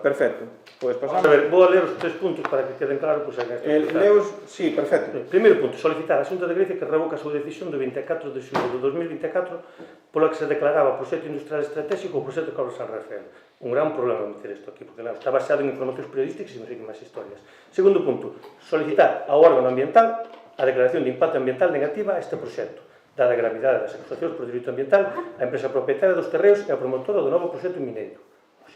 A: Perfecto. Pois pasamos...
C: A ver, vou a ler os 3 puntos para que queden claros.
A: Leos... Sí, perfecto.
C: Primeiro punto, solicitar a Xunta de Galicia que revoca a súa decisión do 24 de xullo de 2024 pola que se declaraba proxecto industrial estratégico o proxecto Carlos San Rafael. Un gran problema meter isto aquí, porque está baseado en informacións periodísticas e non sei que máis historias. Segundo punto, solicitar ao órgano ambiental a declaración de impacto ambiental negativa a este proxecto, dada a gravidade das acusacións por dereito ambiental, a empresa propietaria dos terreos e a promotora do novo proxecto mineiro,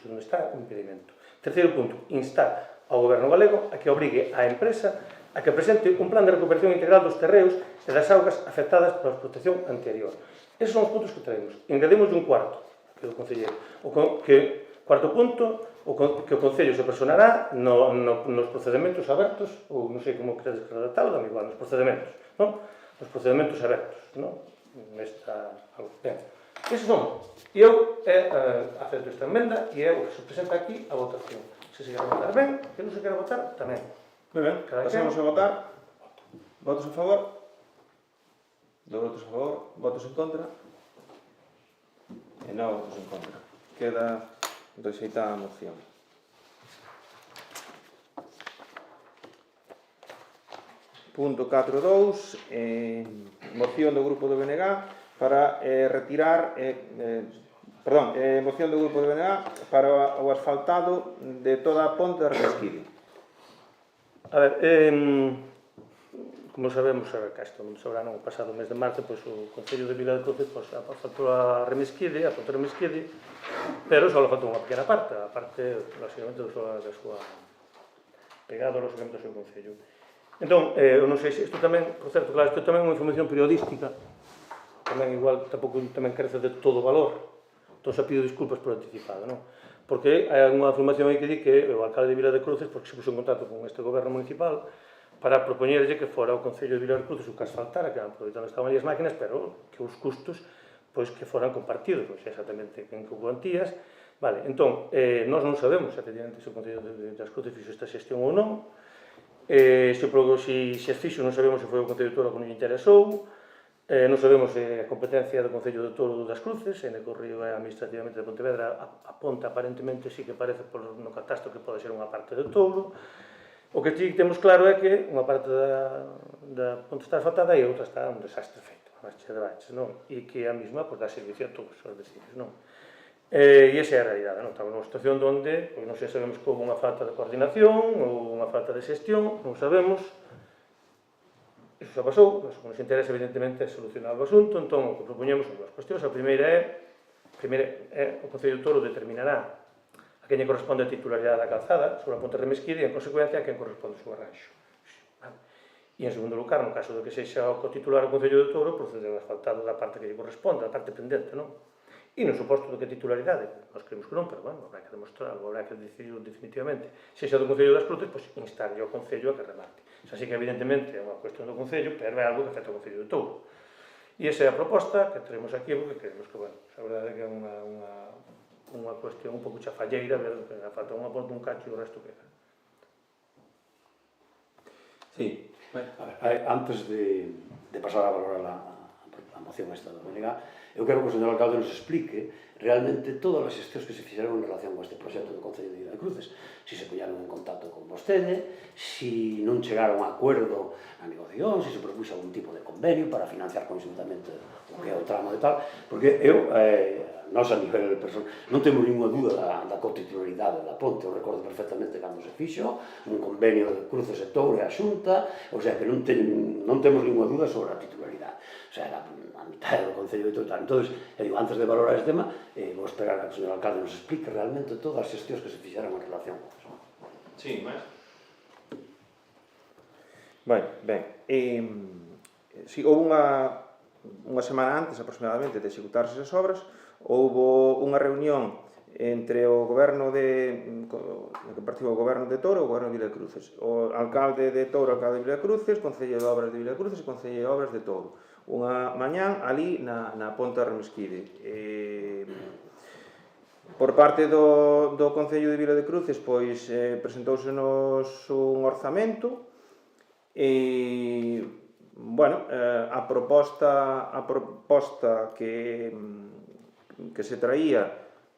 C: onde está o impedimento. Terceiro punto, instar ao goberno galego a que obrigue a empresa a que presente un plan de recuperación integral dos terreos e das augas afectadas pola explotación anterior. Esos son os puntos que traemos. Engadimos un cuarto, que é do concelleiro. Cuarto punto, que o Concello se personará nos procedementos abertos, ou non sei como queredes redactalo, dame igual, nos procedementos, non? Os procedimentos abertos, non? Ben, esos son. E eu acepto esta emenda e é o que se presenta aquí a votación. Se quer votar ben, que non se quer votar, tamén.
A: Moi ben, pasamos a votar. Votos a favor? Dos votos a favor, votos en contra? E non votos en contra. Queda rexeitada a moción. punto 4.2, moción do grupo do BNG para retirar moción do grupo do BNG para o asfaltado de toda a ponte de Remesquide.
C: A ver, como sabemos, casi todo o mundo sabrá, no pasado mes de marzo, pois, o Concello de Vila de Cruces asfaltou a Remesquide, a ponte de Remesquide, pero só faltou unha pequena parte, a parte, lógicamente, da súa pegado, lógicamente, ao seu Concello. Entón, eu non sei se isto tamén, por certo, claro, isto tamén é unha información periodística, tamén igual, tampouco tamén carece de todo o valor, entón xa pido disculpas por anticipado, non? Porque hai unha afirmación aí que di que o alcalde de Vila de Cruces, porque se puso en contacto con este goberno municipal, para propoñerlle que fora o Concello de Vila de Cruces o que asfaltara, que aproveitando estaban aí as máquinas, pero que os custos, pois, que foran compartidos, pois, exactamente en que cuantías. Vale, entón, nós non sabemos, efectivamente, se o Concello das Cruces fixo esta xestión ou non, se as fixo non sabemos se foi o Concello de Toro que non lle interesou, non sabemos a competencia do Concello de Toro das Cruces, en que o río é administrativamente de Pontevedra, aponta aparentemente sí que parece no catastro que pode ser unha parte de Touro. O que sí temos claro é que unha parte da ponte está asfaltada e a outra está un desastre feito, unha marcha de baches, non? E que a mesma dá servicio a todos os vecinos, non? E esa é a realidade, non? Estamos nunha situación onde non sei, sabemos que houve unha falta de coordinación ou unha falta de xestión, non sabemos. Iso xa pasou, mas o que nos interesa evidentemente é solucionar o asunto, entón o que propoñemos son dúas cuestións. A primeira é o Concello de Toro determinará a quen lle corresponde a titularidade da calzada sobre a ponte de Remesquide e, en consecuencia, a quen corresponde o seu arranxo. E, en segundo lugar, no caso de que sexa o titular o Concello de Toro, procede ao asfaltado da parte que lle corresponde, da parte pendente, non? E no suposto do que titularidade, nós creemos que non, pero, bueno, habrá que demostrarlo, habrá que decidir definitivamente. Se xa do Concello das Cruces, pois instarlle ao Concello a que remate. Así que, evidentemente, é unha cuestión do Concello, pero é algo que afecta ao Concello de Touro. E esa é a proposta que teremos aquí, porque creemos que, bueno, a verdade é que é unha cuestión un pouco chafalleira, ver que falta unha ponte, un cacho e o resto queda.
A: Sí.
B: A ver, antes de pasar a valorar a moción esta do BNG, eu quero que o señor alcalde nos explique realmente todas as xestións que se fixeron en relación con este proxecto do Concello de Vila de Cruces. Si se poñaron en contacto con vostede, si non chegaron a acuerdo na negociación, si se propuxo algún tipo de convenio para financiar conjuntamente o que é o tramo de tal, porque eu, nós a nivel personal, non temos ninguna dúda da cotitularidade da ponte, eu recordo perfectamente cando se fixo, un convenio de Cruces e Touro e a Xunta, o sea que non temos ninguna dúda sobre a titularidade. O sea, era a mitad do Concello de Touro. Entón, digo, antes de valorar este tema, vou esperar a que o señor alcalde nos explique realmente todas as xestións que se fixeron en relación con eso.
A: Sí, máis. Bueno, ben, si houve unha semana antes aproximadamente de executarse as obras, houve unha reunión entre o goberno que participou o goberno de Touro e o goberno de Vila de Cruces. O alcalde de Touro, o alcalde de Vila de Cruces, Concello de Obras de Vila de Cruces e Concello de Obras de Touro. Unha mañán ali na ponte de Remesquide. Por parte do Concello de Vila de Cruces, pois presentousenos un orzamento e, bueno, a proposta que se traía,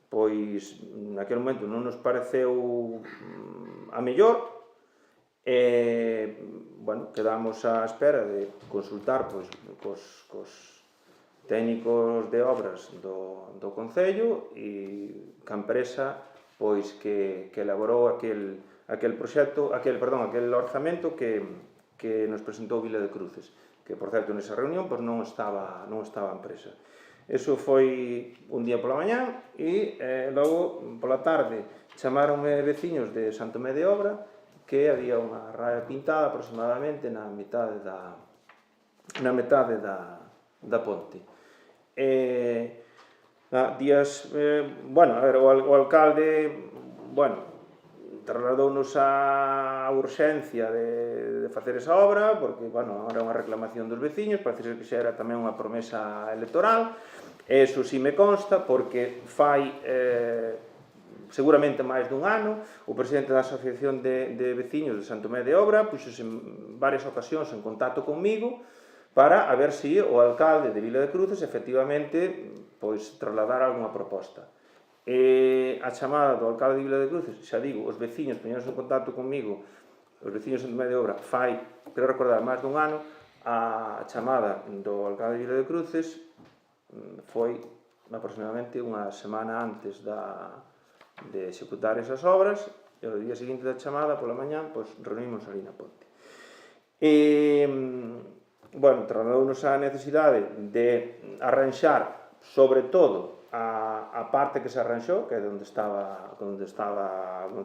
A: pois naquele momento non nos pareceu a mellor. Bueno, quedamos á espera de consultar pois cos técnicos de obras do Concello e ca empresa pois que elaborou aquel orzamento que nos presentou Vila de Cruces, que, por certo, nesa reunión pois non estaba a empresa. Eso foi un día pola mañá e logo pola tarde chamaronme veciños de Santo Tomé de Obra que había unha raya pintada aproximadamente na metade da ponte. Bueno, a ver, o alcalde, bueno, trasladounos a urxencia de facer esa obra, porque, bueno, era unha reclamación dos veciños, parece que xa era tamén unha promesa electoral. Eso si me consta, porque fai seguramente máis dun ano, o presidente da Asociación de Veciños de Santo Tomé de Obra puxose en varias ocasións en contacto comigo para a ver se o alcalde de Vila de Cruces efectivamente pois trasladara algunha proposta. A chamada do alcalde de Vila de Cruces, xa digo, os veciños poñeronse en contacto comigo os veciños de Santomé de Obra fai, quero recordar, máis dun ano, a chamada do alcalde de Vila de Cruces foi aproximadamente unha semana antes de executar esas obras, e o día seguinte da chamada, pola mañán, pois reunimos ali na ponte. E, bueno, trasladounos a necesidade de arranxar, sobre todo, a parte que se arranxou, que é onde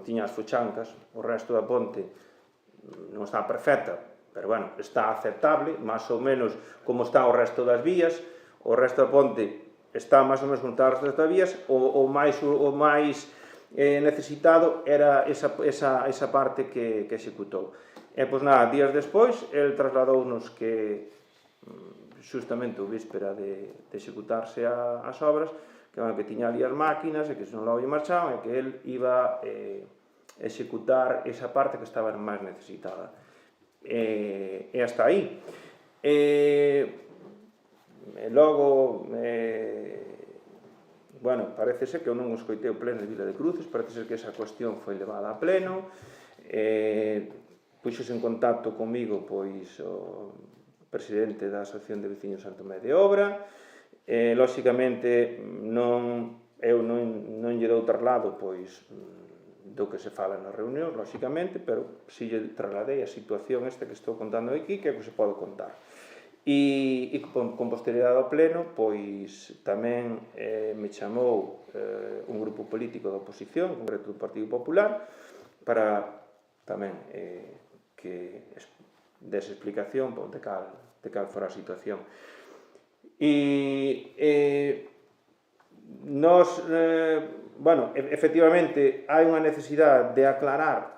A: tiña as fochancas, o resto da ponte non está perfecta, pero, bueno, está aceptable, máis ou menos como está o resto das vías. O resto da ponte está máis ou menos como está o resto das vías, o máis necesitado era esa parte que executou. E, pois nada, días despois, el trasladounos que, xustamente o víspera de executarse as obras, que tiña ali as máquinas e que se non logo lle marchaban, e que el iba executar esa parte que estaba máis necesitada. E hasta aí. Logo, bueno, parece ser que eu non escoitei o pleno de Vila de Cruces, parece ser que esa cuestión foi levada a pleno, puxose en contacto comigo pois o presidente da Asociación de Veciños Santomé de Obra, lóxicamente eu non lle dou traslado pois do que se fala na reunión, lóxicamente, pero si lle trasladei a situación esta que estou contando aquí, que é que se pode contar. E con posterioridade ao pleno, pois tamén me chamou un grupo político da oposición, en concreto do Partido Popular, para tamén que dese explicación de cal fora a situación. E nos, bueno, efectivamente, hai unha necesidade de aclarar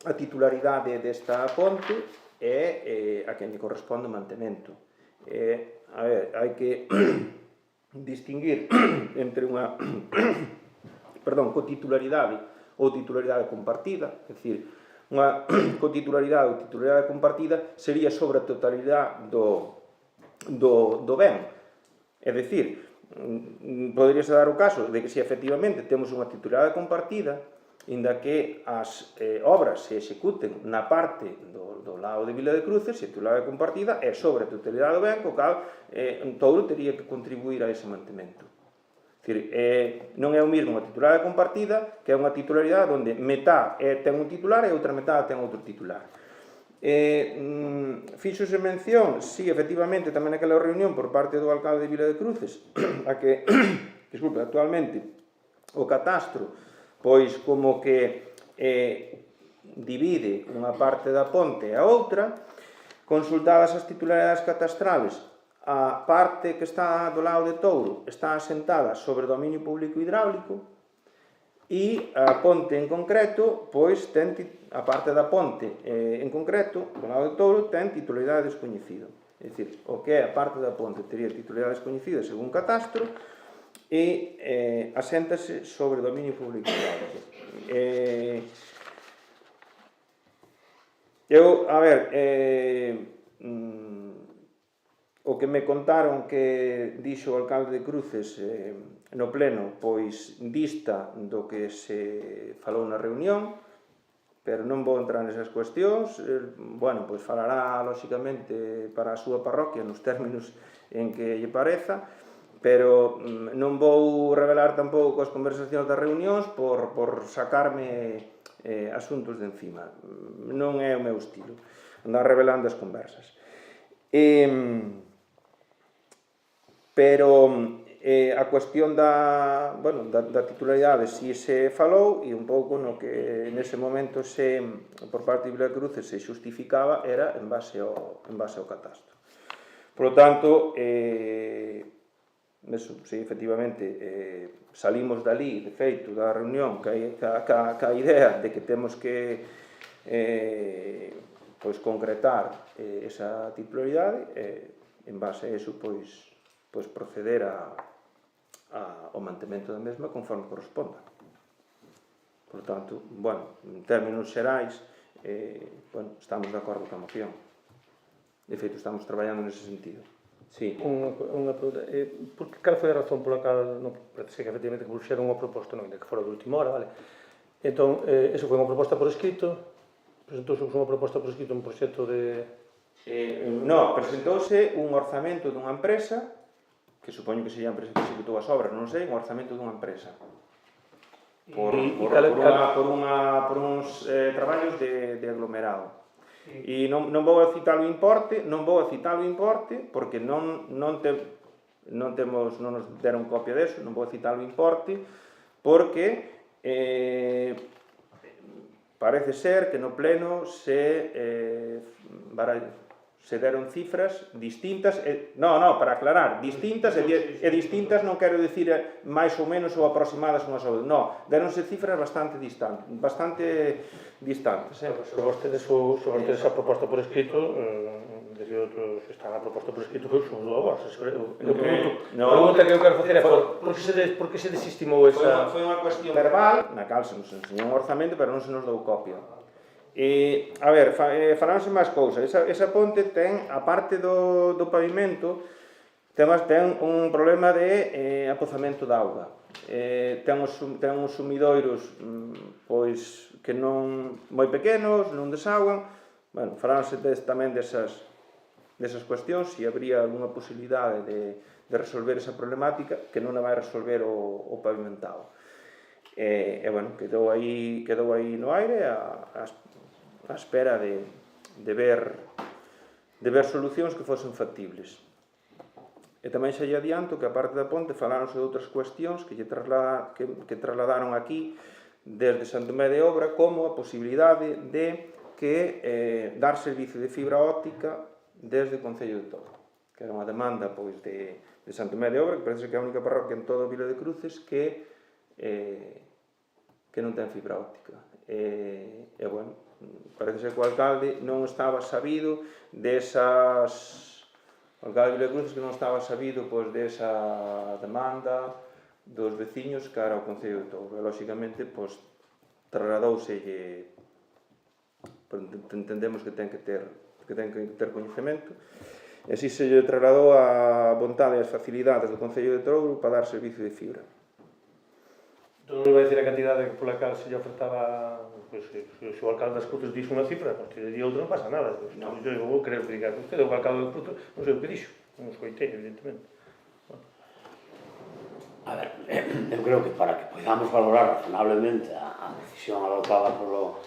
A: a titularidade desta ponte e a quen lle corresponde o mantemento. A ver, hai que distinguir entre unha cotitularidade ou titularidade compartida, é dicir, unha cotitularidade ou titularidade compartida sería sobre a totalidade do ben. É dicir, poderíase dar o caso de que se efectivamente temos unha titularidade compartida, inda que as obras se executen na parte do lado de Vila de Cruces, se a titularidade compartida é sobre a totalidade do ben, co cal Touro tería que contribuir a ese mantemento. Non é o mesmo a titularidade compartida, que é unha titularidade onde metá ten un titular e outra metá ten outro titular. Fíxose mención, sí, efectivamente, tamén naquela reunión por parte do alcalde de Vila de Cruces, a que, disculpe, actualmente o catastro, pois como que divide unha parte da ponte a outra, consultadas as titularidades catastrales, a parte que está do lado de Touro está asentada sobre dominio público hidráulico e a ponte en concreto, pois, a parte da ponte en concreto, do lado de Touro, ten titularidade descoñecida. É dicir, o que é a parte da ponte tería titularidade descoñecida según catastro e aséntase sobre dominio público hidráulico. A ver, o que me contaron que dixo o alcalde de Cruces no pleno, pois dista do que se falou na reunión, pero non vou entrar nesas cuestións. Bueno, pois falará, lóxicamente, para a súa parroquia nos términos en que lle pareza, pero non vou revelar tampouco as conversacións das reunións por sacarme asuntos de encima. Non é o meu estilo andar revelando as conversas. Pero a cuestión da titularidade si se falou, e un pouco no que nese momento por parte de Vila de Cruces se justificaba era en base ao catastro. Por lo tanto, si efectivamente salimos dali, de feito, da reunión ca idea de que temos que concretar esa titularidade, en base a eso, pois proceder ao mantemento da mesma conforme corresponda. Por tanto, bueno, en términos xerais, estamos de acordo coa moción. De feito, estamos traballando nese sentido. Sí.
C: Unha pregunta. Cal foi a razón pola cal parece que efectivamente puxeron unha proposta, non, que fora de última hora, vale? Entón, eso foi unha proposta por escrito, Presentouse unha proposta por escrito, un proxecto de...
A: No, presentouse un orzamento dunha empresa, que supoño que sería a empresa que executou as obras, non sei, un orzamento dunha empresa. Por uns traballos de aglomerado. E non vou a citar o importe, porque non nos deron copia deso, non vou a citar o importe, porque parece ser que no pleno se deron cifras distintas, para aclarar, distintas e distintas non quero dicir máis ou menos ou aproximadas unhas outras, non, deronse cifras bastante distantes.
C: Sobre vostedes a proposta por escrito, desde outros está a proposta por escrito, son do vos, creo. A pregunta que eu quero facer é por que se desestimou esa...
A: Foi unha cuestión verbal, na cal se nos enseñou un orzamento, pero non se nos dou copia. A ver, faláronse máis cousas. Esa ponte ten, a parte do pavimento, ten un problema de apozamento de auga. Ten uns sumidoiros pois que non moi pequenos, non desaugan. Bueno, faláronse tamén desas cuestións, se habría alguna posibilidade de resolver esa problemática, que non a vai resolver o pavimentado. Bueno, quedou aí no aire a espera de ver solucións que fosen factibles. E tamén xa lle adianto que, a parte da ponte, faláronse de outras cuestións que trasladaron aquí desde San Tomé de Obra, como a posibilidade de dar servicio de fibra óptica desde o Concello de Toro, que era unha demanda de San Tomé de Obra, que parece que é a única parroquia en toda a Vila de Cruces que non ten fibra óptica. Bueno, parece ser que o alcalde non estaba sabido desas... O alcalde de Vila de Cruces que non estaba sabido desa demanda dos veciños cara ao Concello de Touro. E, lóxicamente, trasladouselle... Entendemos que ten que ter coñecemento. E así se lle trasladou a vontade e as facilidades do Concello de Touro para dar servicio de fibra.
C: Non vai dicir a cantidade pola cal se lle ofertaba, se o alcalde das Cruces dixo unha cifra, se lle di outra non pasa nada. Eu vou querer que diga usted, o alcalde das Cruces, non sei o que dixo, non escoitei, evidentemente.
B: A ver, eu creo que para que podamos valorar razonablemente a decisión adoptada pola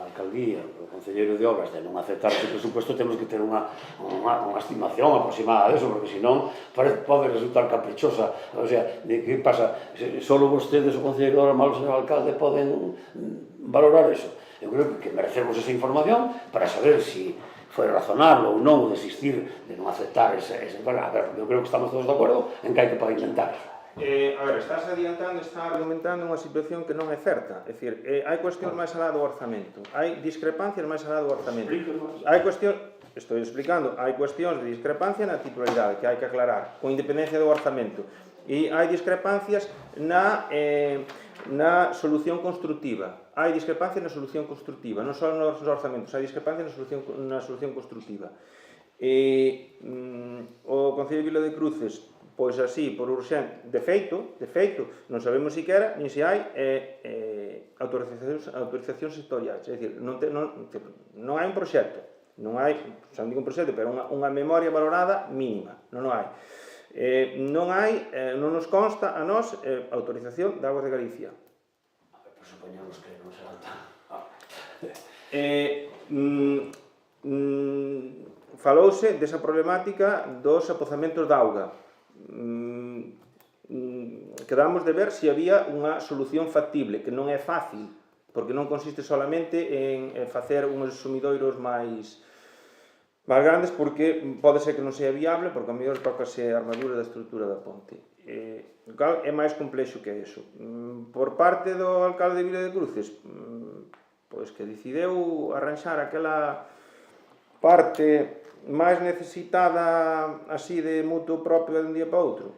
B: alcaldía, polo concelleiro de obras, de non aceptar ese presupuesto, temos que ter unha estimación aproximada deso, porque senón pode resultar caprichosa. O sea, que pasa? Solo vostedes, o concelleiro de obras, malo señor alcalde, poden valorar eso. Eu creo que merecemos esa información para saber se foi razonable ou non desistir de non aceptar ese... A ver, porque eu creo que estamos todos de acordo en que hai que pavimentar eso.
A: A ver, estás argumentando unha situación que non é certa. É dicir, hai cuestións máis alá do orzamento, hai discrepancias máis alá do orzamento. Hai cuestións, estou explicando, hai cuestións de discrepancia na titularidade que hai que aclarar, con independencia do orzamento. E hai discrepancias na solución constructiva. Hai discrepancias na solución constructiva, non só nos orzamentos, hai discrepancias na solución constructiva. O Concello de Vila de Cruces, pois así, por urxente, de feito, non sabemos siquera nin se hai autorizacións sectoriais, é dicir, non hai un proxecto, non hai, xa non digo un proxecto, pero unha memoria valorada mínima, non hai. Non nos consta a nós autorización de Aguas de Galicia.
B: A ver, pues supoñamos que non será tan...
A: Falouse desa problemática dos apozamentos de auga. Quedamos de ver se había unha solución factible, que non é fácil, porque non consiste solamente en facer uns sumidoiros máis grandes, porque pode ser que non sea viable, porque a mellor tócase a armadura da estrutura da ponte. O cal é máis complexo que iso. Por parte do alcalde de Vila de Cruces, pois que decideu arranxar aquela parte máis necesitada así de mutuo propio de un día para outro.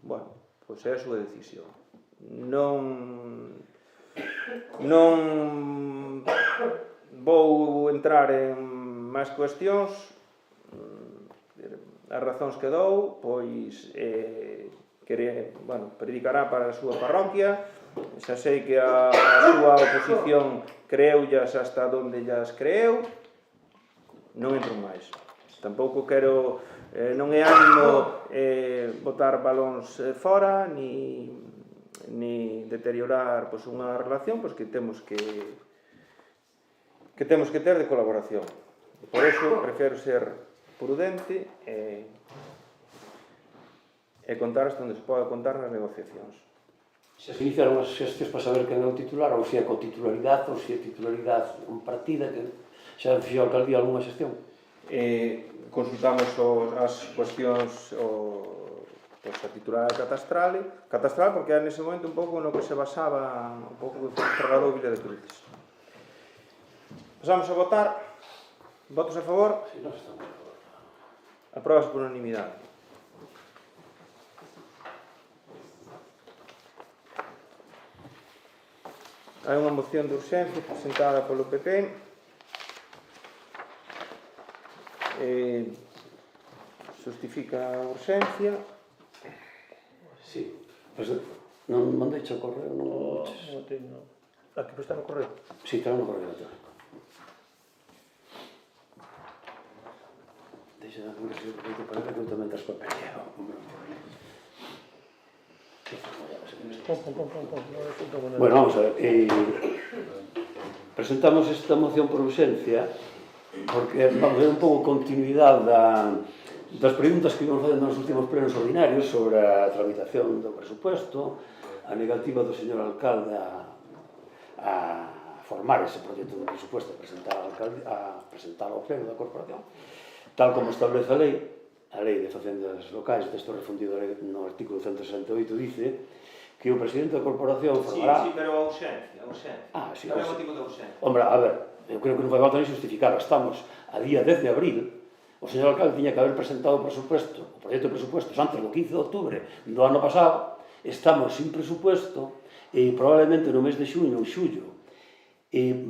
A: Bueno, pois é a súa decisión. Non vou entrar en máis cuestións. As razóns que dou, pois, predicará para a súa parroquia. Xa sei que a súa oposición creeullas hasta onde llas creeu, non entro máis. Tampouco quero, non é ánimo botar balóns fora, ni deteriorar unha relación que temos que ter de colaboración. Por iso, prefiro ser prudente e contar hasta onde se pode contar nas negociacións.
B: Se iniciaron as xestións para saber quen é o titular, ou se é con titularidade, ou se é titularidade compartida, que xa fixo a alcaldía algunha xestión?
A: Consultamos as cuestións a titularidade catastral, porque era nese momento un pouco no que se basaba un pouco do Cerrado Vila de Cruces. Pasamos a votar. Votos a favor?
B: Si, nós estamos a favor.
A: Apróbase por unanimidade. Hai unha moción de urxencia presentada polo PP. Justifica a urxencia.
B: Sí. Non mandeiche o correo, non o mandeches?
C: Non teño. Aquí está no correo.
B: Sí, está no correo electrónico. Deixa de hacer que te parece que eu tamén te espapeleo. Bueno, vamos a ver. Presentamos esta moción por urxencia porque vamos a ver un pouco continuidade das preguntas que íbamos facendo nos últimos plenos ordinarios sobre a tramitación do presupuesto, a negativa do señor alcalde a formar ese proxecto de presupuesto a presentar ao pleno da corporación, tal como establece a lei de facendas locais, texto refundido no artículo 168, dice que o presidente da corporación formará...
A: Sí, pero a urxencia.
B: Ah, sí,
A: é o motivo da urxencia.
B: Hombre, a ver, eu creo que non fai falta ni justificar. Estamos a día 10 de abril, o señor alcalde tiña que haber presentado o presupuesto, o proxecto de presupuestos antes do 15 de octubre do ano pasado. Estamos sin presupuesto e probablemente no mes de xuño ou xullo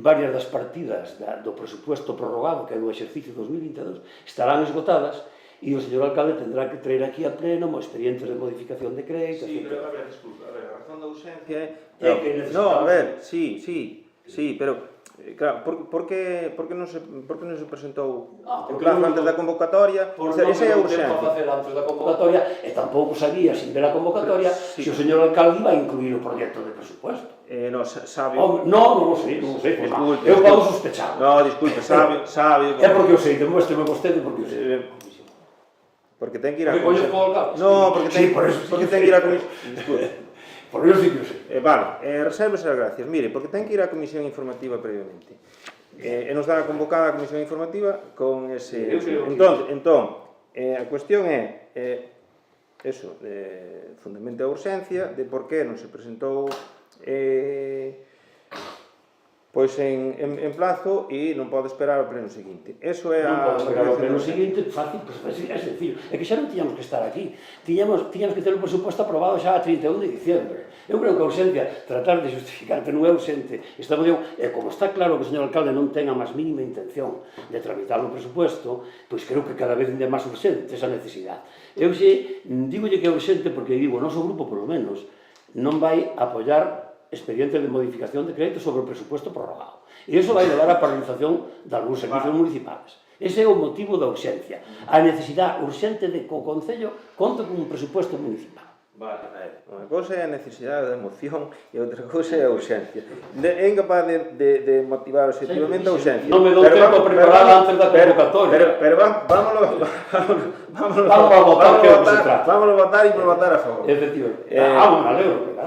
B: varias das partidas do presupuesto prorrogado, que é do exercicio 2022, estarán esgotadas e o señor alcalde tendrá que traer aquí a pleno expedientes de modificación de crédito,
A: Sí,
B: etc.
A: pero, a ver, disculpa, a razón da urxencia
B: É que necesitamos...
A: No, a ver, sí, pero... Claro, por que non se presentou en plazo antes da convocatoria? Esa é a urxencia.
B: Antes da convocatoria, e tampouco sabía, sin ver a convocatoria, se o señor alcalde iba a incluir o proxecto de presupuesto.
A: No, sabe...
B: Non o sei. Eu podo sospechar.
A: No, disculpe, sabe...
B: É porque o sei, demuéstreme vostede porque o sei.
A: Porque ten que ir a...
B: Porque coño o alcalde?
A: No, porque ten que ir a comisión... Disculpe.
B: Por eso sí que o sei.
A: Vale, reservas as gracias. Mire, porque ten que ir á comisión informativa previamente. E nos dá convocada a comisión informativa con ese... Entón, a cuestión é fundamento a urxencia de por que non se presentou pois en plazo e non pode esperar ao pleno seguinte. Eso é
B: Non pode esperar ao pleno seguinte, fácil, é sencillo. É que xa non tiñamos que estar aquí. Tiñamos que ter o presupuesto aprobado xa a 31 de diciembre. Eu creo que a urxencia, tratar de justificar que non é urxente esta moción, e como está claro que o señor alcalde non ten a máis mínima intención de tramitar o presupuesto, pois creo que cada vez é máis urxente esa necesidade. Eu xe dígolle que é urxente porque digo, o noso grupo, polo menos, non vai apoiar expedientes de modificación de crédito sobre o presupuesto prorrogado. E iso vai levar á paralización de algúns servicios municipales. Ese é o motivo da urxencia. A necesidade urxente de que o Concello conte con un presupuesto municipal.
A: Vale, unha cousa é a necesidade da moción e outra cousa é a urxencia. É incapaz de motivar objetivamente a urxencia.
B: Non me dou tempo a preparar antes da convocatoria.
A: Pero vámonos a votar e por votar a favor.
B: Efectivamente. Me alegro.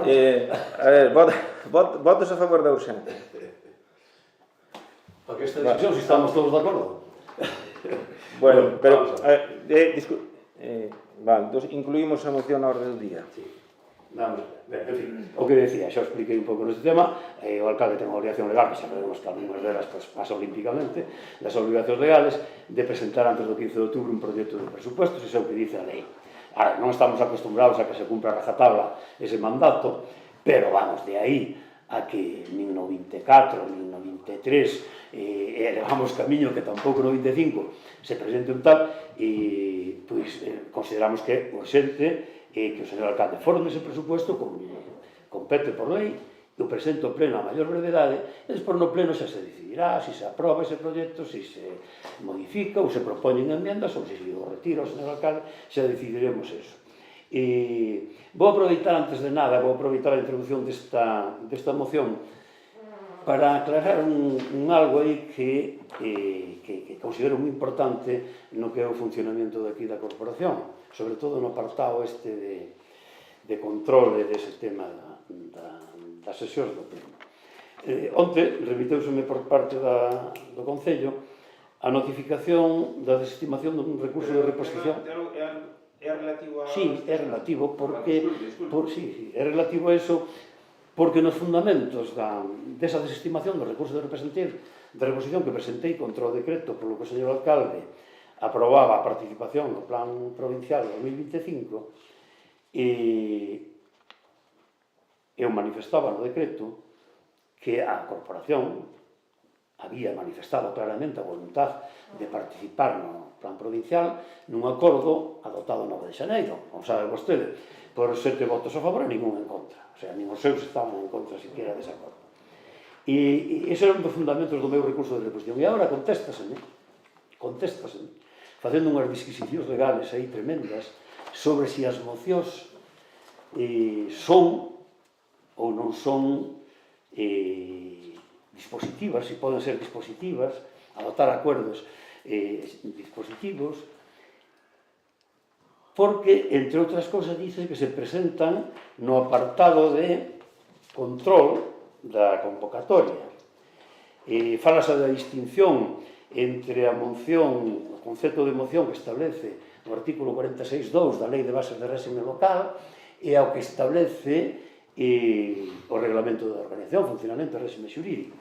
A: A ver, votos a favor da urxencia.
B: Porque esta discusión, si estamos todos de acordo.
A: Bueno, pero... Vale, entón incluímos a moción na orde do día.
B: Sí. Vamos a ver, en fin, o que decía, xa expliquei un pouco neste tema, o alcalde ten unha obligación legal, que xa veremos que algunhas delas pasa olímpicamente, das obligacións legales, de presentar antes do 15 de outubro un proxecto de presupuestos, iso é o que dice a lei. Ahora, non estamos acostumbrados a que se cumpra a rajatabla ese mandato, pero vamos, de aí a que nin no 24, nin no 23, elevamos camiño que tampouco no 25 se presente un tal, e pois consideramos que é urxente que o señor alcalde forme ese presupuesto como compete por lei, que o presente ao pleno a maior brevedade, e despois no pleno xa se decidirá se se aproba ese proxecto, se se modifica ou se propoñen enmiendas ou se o retira o señor alcalde, xa decidiremos eso. E vou aproveitar antes de nada, vou aproveitar a introducción desta moción para aclarar un algo aí que considero moi importante no que é o funcionamento daqui da corporación, sobre todo no apartado este de controle dese tema das sesións do pleno. Onte remiteuseme por parte do Concello a notificación da desestimación dun recurso de reposición.
A: É relativo a...
B: Sí, é relativo porque... Sí, é relativo a eso porque nos fundamentos desa desestimación do recurso de reposición que presentei contra o decreto polo que o señor alcalde aprobaba a participación no plan provincial 2025 e eu manifestaba no decreto que a corporación había manifestado claramente a voluntad de participar no plan provincial nun acordo adoptado no 9 de xaneiro, como sabe vostede, por 7 votos a favor e ningún en contra. O sea, nin os seus estaban en contra siquiera dese acordo. E ese era un dos fundamentos do meu recurso de reposición. E agora contéstaseme, facendo unhas disquisicións legales aí tremendas sobre se as mocións son ou non son dispositivas, se poden ser dispositivas, adoptar acuerdos dispositivos, porque, entre outras cousas, dice que se presentan no apartado de control da convocatoria. Fálase da distinción entre a moción, o concepto de moción que establece no artículo 46.2 da Lei de Bases de Réxime Local e ao que establece o reglamento da organización, funcionamento e réxime xurídico.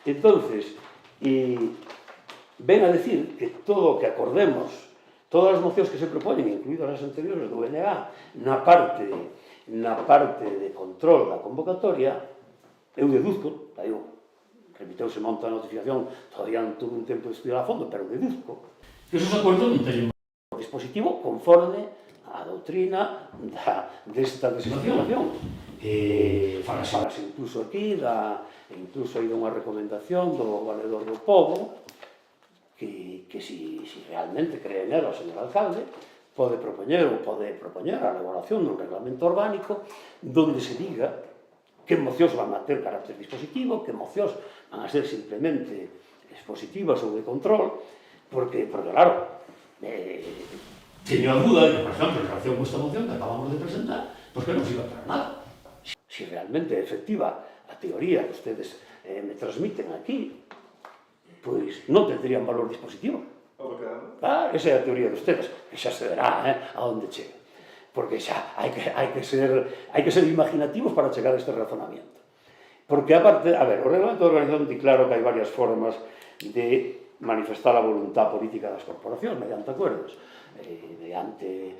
B: Entonces, ven a decir que todo o que acordemos, todas as mocións que se propoñen, incluídas as anteriores do BNA, na parte de control da convocatoria, eu deduzco, aí remiteuse monta a notificación, todavía non tuve un tempo de estudiar a fondo, pero deduzco que esos acordos non teñen dispositivo conforme a doutrina desta desestimación. Falase incluso aquí, incluso hai unha recomendación do Valedor do Pobo, que si realmente cree nela o señor alcalde, pode propoñer a elaboración dun reglamento orgánico donde se diga que mocións van a ter carácter dispositivo, que mocións van a ser simplemente expositivas ou de control, porque claro, teño a duda de que, por exemplo, en relación con esta moción que acabamos de presentar, pues que non sirva para nada. Si realmente é efectiva a teoría que ustedes me transmiten aquí, pois non tendrían valor dispositivo. Esa é a teoría de ustedes, que xa se verá a onde chega. Porque xa hai que ser imaginativos para chegar a este razonamiento. Porque, aparte, a ver, o reglamento de organización di claro que hai varias formas de manifestar a voluntad política das corporacións mediante acuerdos, mediante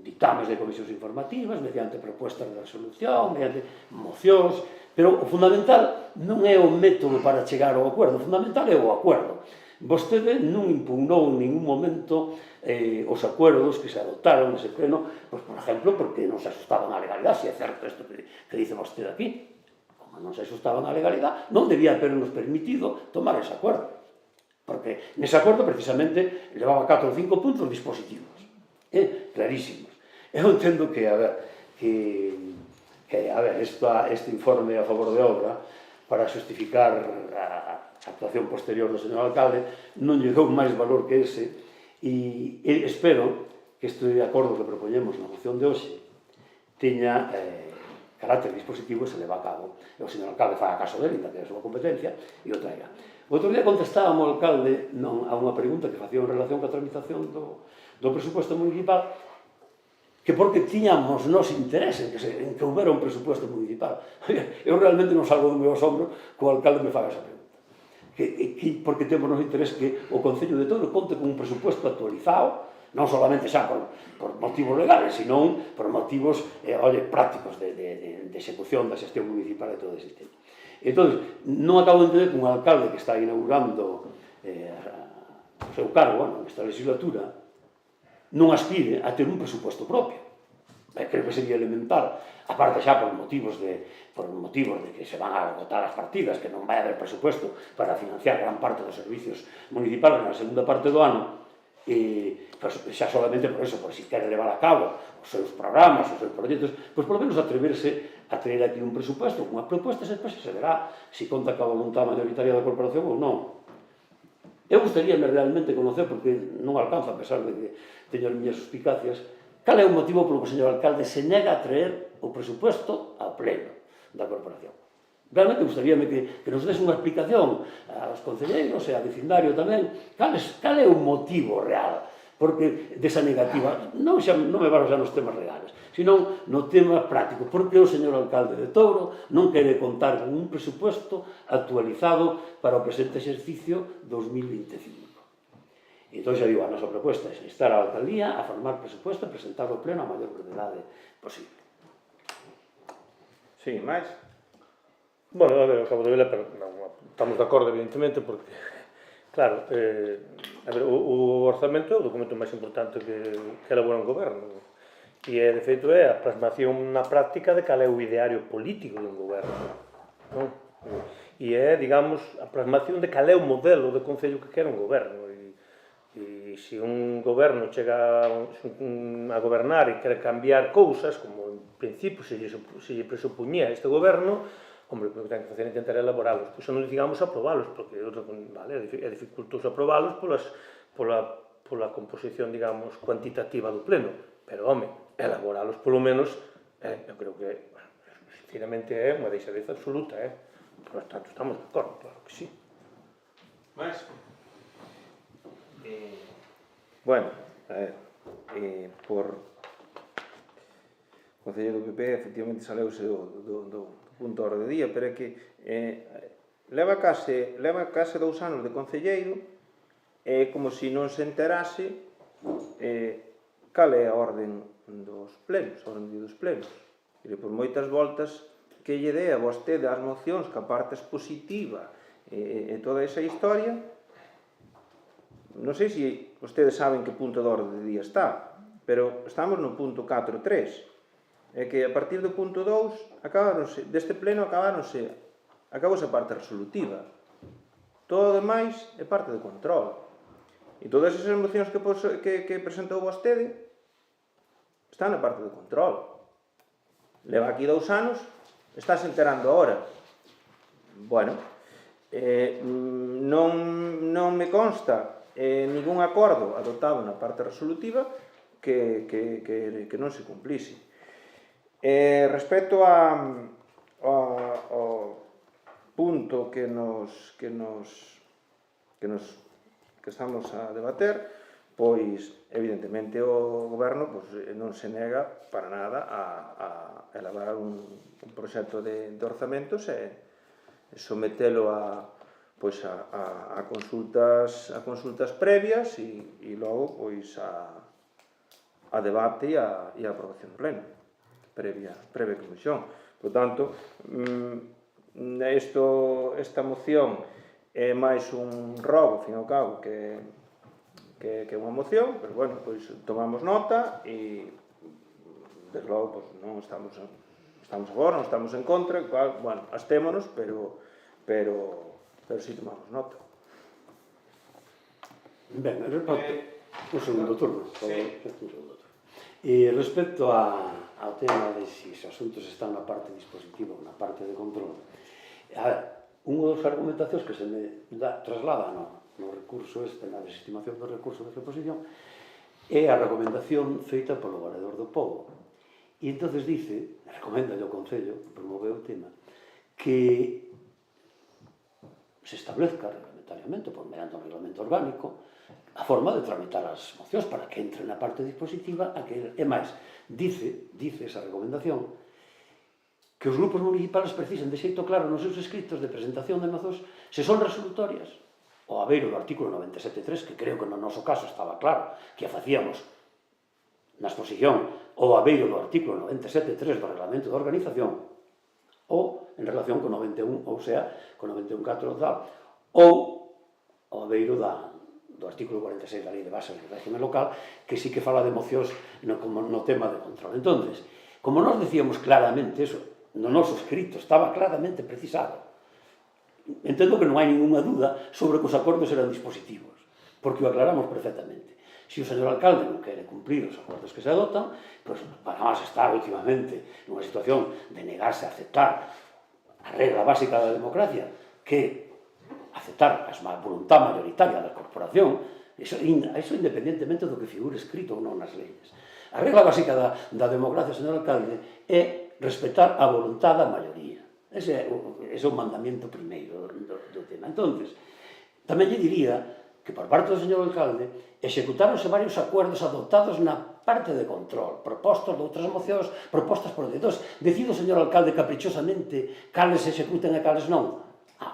B: dictames de comisións informativas, mediante propuestas de resolución, mediante mocións, pero o fundamental non é o método para chegar ao acuerdo, o fundamental é o acuerdo. Vostede non impugnou en ningún momento os acuerdos que se adoptaron nese pleno, pois, por exemplo, porque non se asustaban á legalidade, se é certo isto que dice vostede aquí. Como non se asustaban á legalidade, non debía habernos permitido tomar ese acuerdo. Porque nese acordo, precisamente, levaba 4 ou 5 puntos dispositivos, clarísimos. Eu entendo que, este informe a favor de obra, para justificar a actuación posterior do señor alcalde, non lle dou máis valor que ese, e espero que este acordo que propoñemos na moción de hoxe teña carácter dispositivo e se leva a cabo. E o señor alcalde faga caso dele, que é a súa competencia, e o traiga. O outro día contestábamos ao alcalde a unha pregunta que facía en relación coa tramitación do presupuesto municipal, que porque tiñamos nos interés en que houbera un presupuesto municipal. Eu realmente non salgo do meu asombro que o alcalde me faga esa pregunta. Porque temos nos interés que o Concello de Touro conte con un presupuesto actualizado, non solamente xa por motivos legales, sino por motivos prácticos de execución da xestión municipal e todo ese tema. Entón, non acabo de entender que un alcalde que está inaugurando o seu cargo nesta legislatura non aspire a ter un presupuesto propio. creo que sería elemental, aparte xa por motivos de que se van a agotar as partidas, que non vai haber presupuesto para financiar gran parte dos servicios municipales na segunda parte do ano, xa solamente por eso, por si quer levar a cabo os seus programas, os seus proxectos, pois polo menos atreverse a traer aquí un presupuesto, unha proposta, e despois se verá se conta ca voluntad mayoritaria da corporación ou non. Eu gustaríame realmente conocer, porque non alcanzo, a pesar de que teño as miñas suspicacias, cal é o motivo polo que o señor alcalde se nega a traer o presupuesto ao pleno da corporación. Realmente gustaríame que nos des unha explicación aos concelleiros e ao vecindario tamén, cal é o motivo real, porque desa negativa, non me varo xa nos temas legales, sino no tema práctico, porque o señor alcalde de Touro non quere contar con un presupuesto actualizado para o presente exercicio 2025. E entón xa digo, a nosa proposta é instar a alcaldía a formar presupuesto e presentarlo ao pleno a maior brevedade posible.
A: Sí, máis?
C: Bueno, a ver, acabo de verla, pero non, estamos de acordo, evidentemente, porque, claro, a ver, o orzamento é o documento máis importante que elabora un goberno. E, de feito, é a plasmación na práctica de cal é o ideario político dun goberno. Non? E é, digamos, a plasmación de cal é o modelo de concello que quere un goberno. E se un goberno chega a gobernar e quere cambiar cousas, como en principio se lle presupuñía este goberno, hombre, o que ten que facer é intentar elaboralos. Pois non digamos aprobalos, porque é dificultoso aprobalos pola composición, digamos, cuantitativa do pleno. Pero, home, elaboralos polo menos, eu creo que, sinceramente, é unha deixadeza absoluta, Por tanto, estamos de acordo, claro que sí.
A: Máis? Bueno, a ver, por o Concello do PP efectivamente saleuse do punto hora de día, pero é que leva case 2 anos de concelleiro como se non se enterase cal é a orden dos plenos, a orden dos plenos. E por moitas voltas que lle dé a vostede as mocións que a parte expositiva e toda esa historia, non sei se vostedes saben que punto de orde de día está, pero estamos no punto 4.3. É que a partir do punto 2 deste pleno acabouse a parte resolutiva. Todo o demais é parte de control. E todas esas mocións que presentou vostede están na parte de control. Leva aquí 2 anos, estás enterando ahora. Bueno, non me consta ningún acordo adoptado na parte resolutiva que non se cumplise. Respecto ao punto que estamos a debater, pois evidentemente o goberno non se nega para nada a elaborar un proxecto de orzamentos e sometelo a consultas previas e logo a debate e a aprobación plena previa comisión. Por tanto, esta moción é máis un rogo, ao fin e ao cabo, que unha moción, pero bueno, pois tomamos nota e desde logo non estamos a favor, non estamos en contra, bueno, abstémonos, pero si tomamos nota.
B: Ben, un segundo turno. E respecto ao tema de se os asuntos están na parte dispositiva ou na parte de control, unha das argumentacións que se me traslada no recurso na desestimación do recurso de reposición é a recomendación feita polo valedor do povo. E entonces dice, recomenda ao Concello, que promoveu o tema, que se establezca reglamentariamente, por mediante un reglamento orgánico, a forma de tramitar as mocións para que entre na parte dispositiva. E máis, dice esa recomendación que os grupos municipales precisen de xeito claro nos seus escritos de presentación de mocións se son resolutorias, o abeiro do artículo 97.3, que creo que no noso caso estaba claro que a facíamos na exposición, o abeiro do artículo 97.3 do reglamento de organización, ou en relación con 91, ou sea, con 91.4 tal, ou o abeiro do artículo 46 da Lei de Bases do Régimen Local, que sí que fala de mocións no tema de control. Entonces, como nós decíamos claramente eso, no noso escrito estaba claramente precisado, entendo que non hai ninguna dúda sobre que os acordos eran dispositivos, porque o aclaramos perfectamente. Se o señor alcalde non quere cumprir os acordos que se adoptan, pois vamos a estar últimamente nunha situación de negarse a aceptar a regla básica da democracia, que aceptar a voluntad mayoritaria da corporación, eso independentemente do que figure escrito ou non nas leyes. A regla básica da democracia, señor alcalde, é respetar a voluntad da maioría. Ese é o mandamento primeiro do tema. Entonces, tamén lle diría que por parte do señor alcalde executáronse varios acuerdos adoptados na parte de control, propostos de outras mocións, propostas por dedos. Decido, señor alcalde, caprichosamente cales se executen e cales non.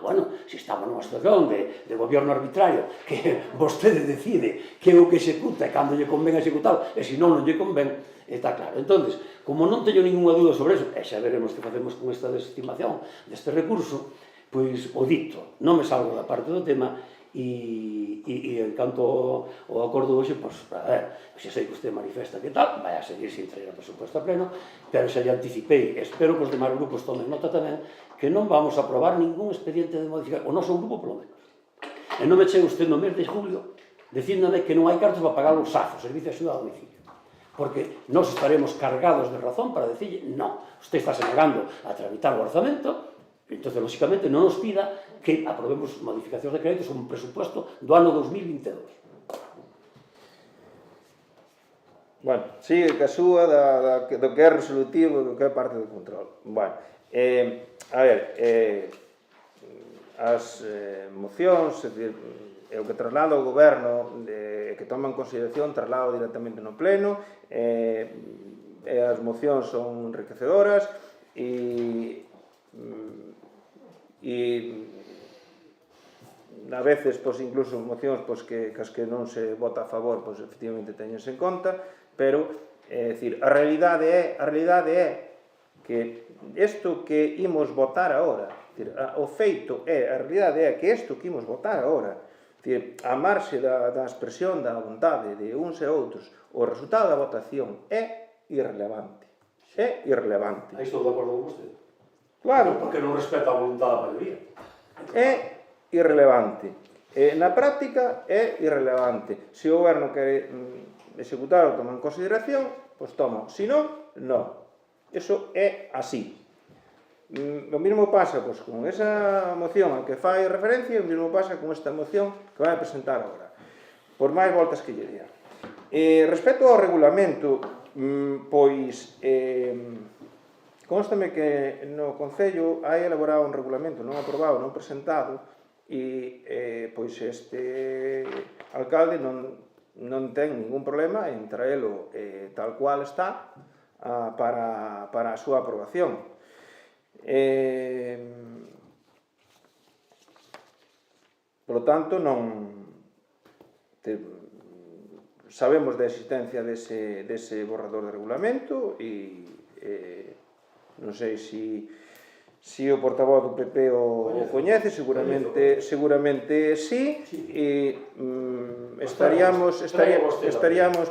B: Bueno, se estamos nunha situación de goberno arbitrario que vostede decide que é o que executa e cando lle convén executalo e se non lle convén, está claro. Entón, como non teño ninguna dúda sobre eso, e xa veremos que facemos con esta desestimación deste recurso, pois o dito, non me salgo da parte do tema e en canto ao acordo hoxe, pois, xa sei que usted manifesta que tal, vai a seguir sin traer o presupuesto a pleno, pero xa lle anticipei, espero que os demais grupos tomen nota tamén, que non vamos a aprobar ningún expediente de modificación, o noso grupo polo menos. E non me chegue usted no mes de julio dicíndome que non hai cartos para pagar o SAF, o Servicio de Axuda a Domicilio, porque nós estaremos cargados de razón para decirle, non, usted está negando a tramitar o orzamento, entón, lógicamente, non nos pida que aprobemos modificacións de créditos como un presupuesto do ano 2022.
A: Bueno, sigue que a súa do que é resolutivo, do que é parte do control. Bueno, a ver, as mocións, é o que traslado ao goberno, que toma en consideración, traslado directamente no pleno, as mocións son enriquecedoras e a veces, pois, incluso mocións que as que non se vota a favor, pois, efectivamente, teñense en conta, pero, é dicir, a realidade é que isto que imos votar agora, o feito é, a realidade é que isto que imos votar agora, a marxe da expresión da vontade de uns e outros, o resultado da votación é irrelevante. É irrelevante.
B: Aí estou de acordo con vostede.
A: Claro.
B: Porque non respeta a voluntad da maioría.
A: É irrelevante. Na práctica é irrelevante. Se o goberno quere executar ou tomar en consideración, pois toma. Se non, non. Iso é así. O mesmo pasa pois, con esa moción a que fai referencia, o mesmo pasa con esta moción que vai a presentar agora. Por máis voltas que lle día. Respecto ao regulamento, pois... Constame que no Concello hai elaborado un regulamento non aprobado, non presentado, e pois este alcalde non ten ningún problema en traelo tal cual está para a súa aprobación. Por lo tanto, sabemos da existencia dese borrador de regulamento e non sei se o portavoz do PP o coñece, seguramente sí, e estaríamos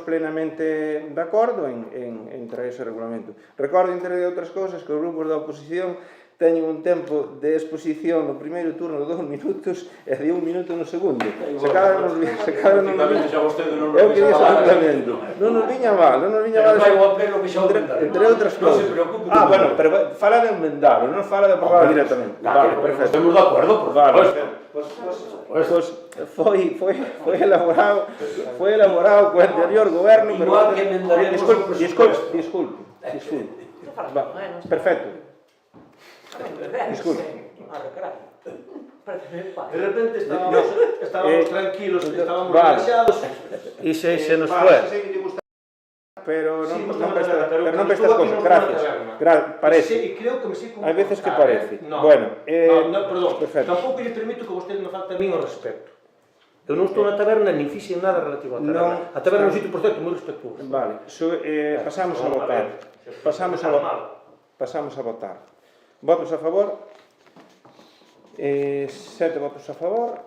A: plenamente de acordo en traer ese regulamento. Recordo, entre outras cousas, que os grupos da oposición teñen un tempo de exposición no primeiro turno de 2 minutos e de 1 minuto no segundo. Se cada non nos viña mal, entre outras cousas. Bueno, pero fala de enmendalo, non fala de aprobar directamente. Vale, perfecto.
B: Estamos de acordo, por favor.
A: Foi elaborado co anterior goberno, pero... Disculpe. Perfecto. Disculpe.
E: De repente estábamos tranquilos, estábamos relaxados.
C: E se nos fue.
A: Pero non prestas cosas, gracias. Parece. Hai veces que parece. Bueno,
E: perdón,
A: perfecto.
E: tampouco lle permito que vostede me falte a min o respecto. Eu non estou na taberna, nin fixen nada relativo á taberna. A taberna é un sitio, por certo, moi respetuoso.
A: Vale, pasamos a votar. Pasamos a votar. Votos a favor? 7 votos a favor,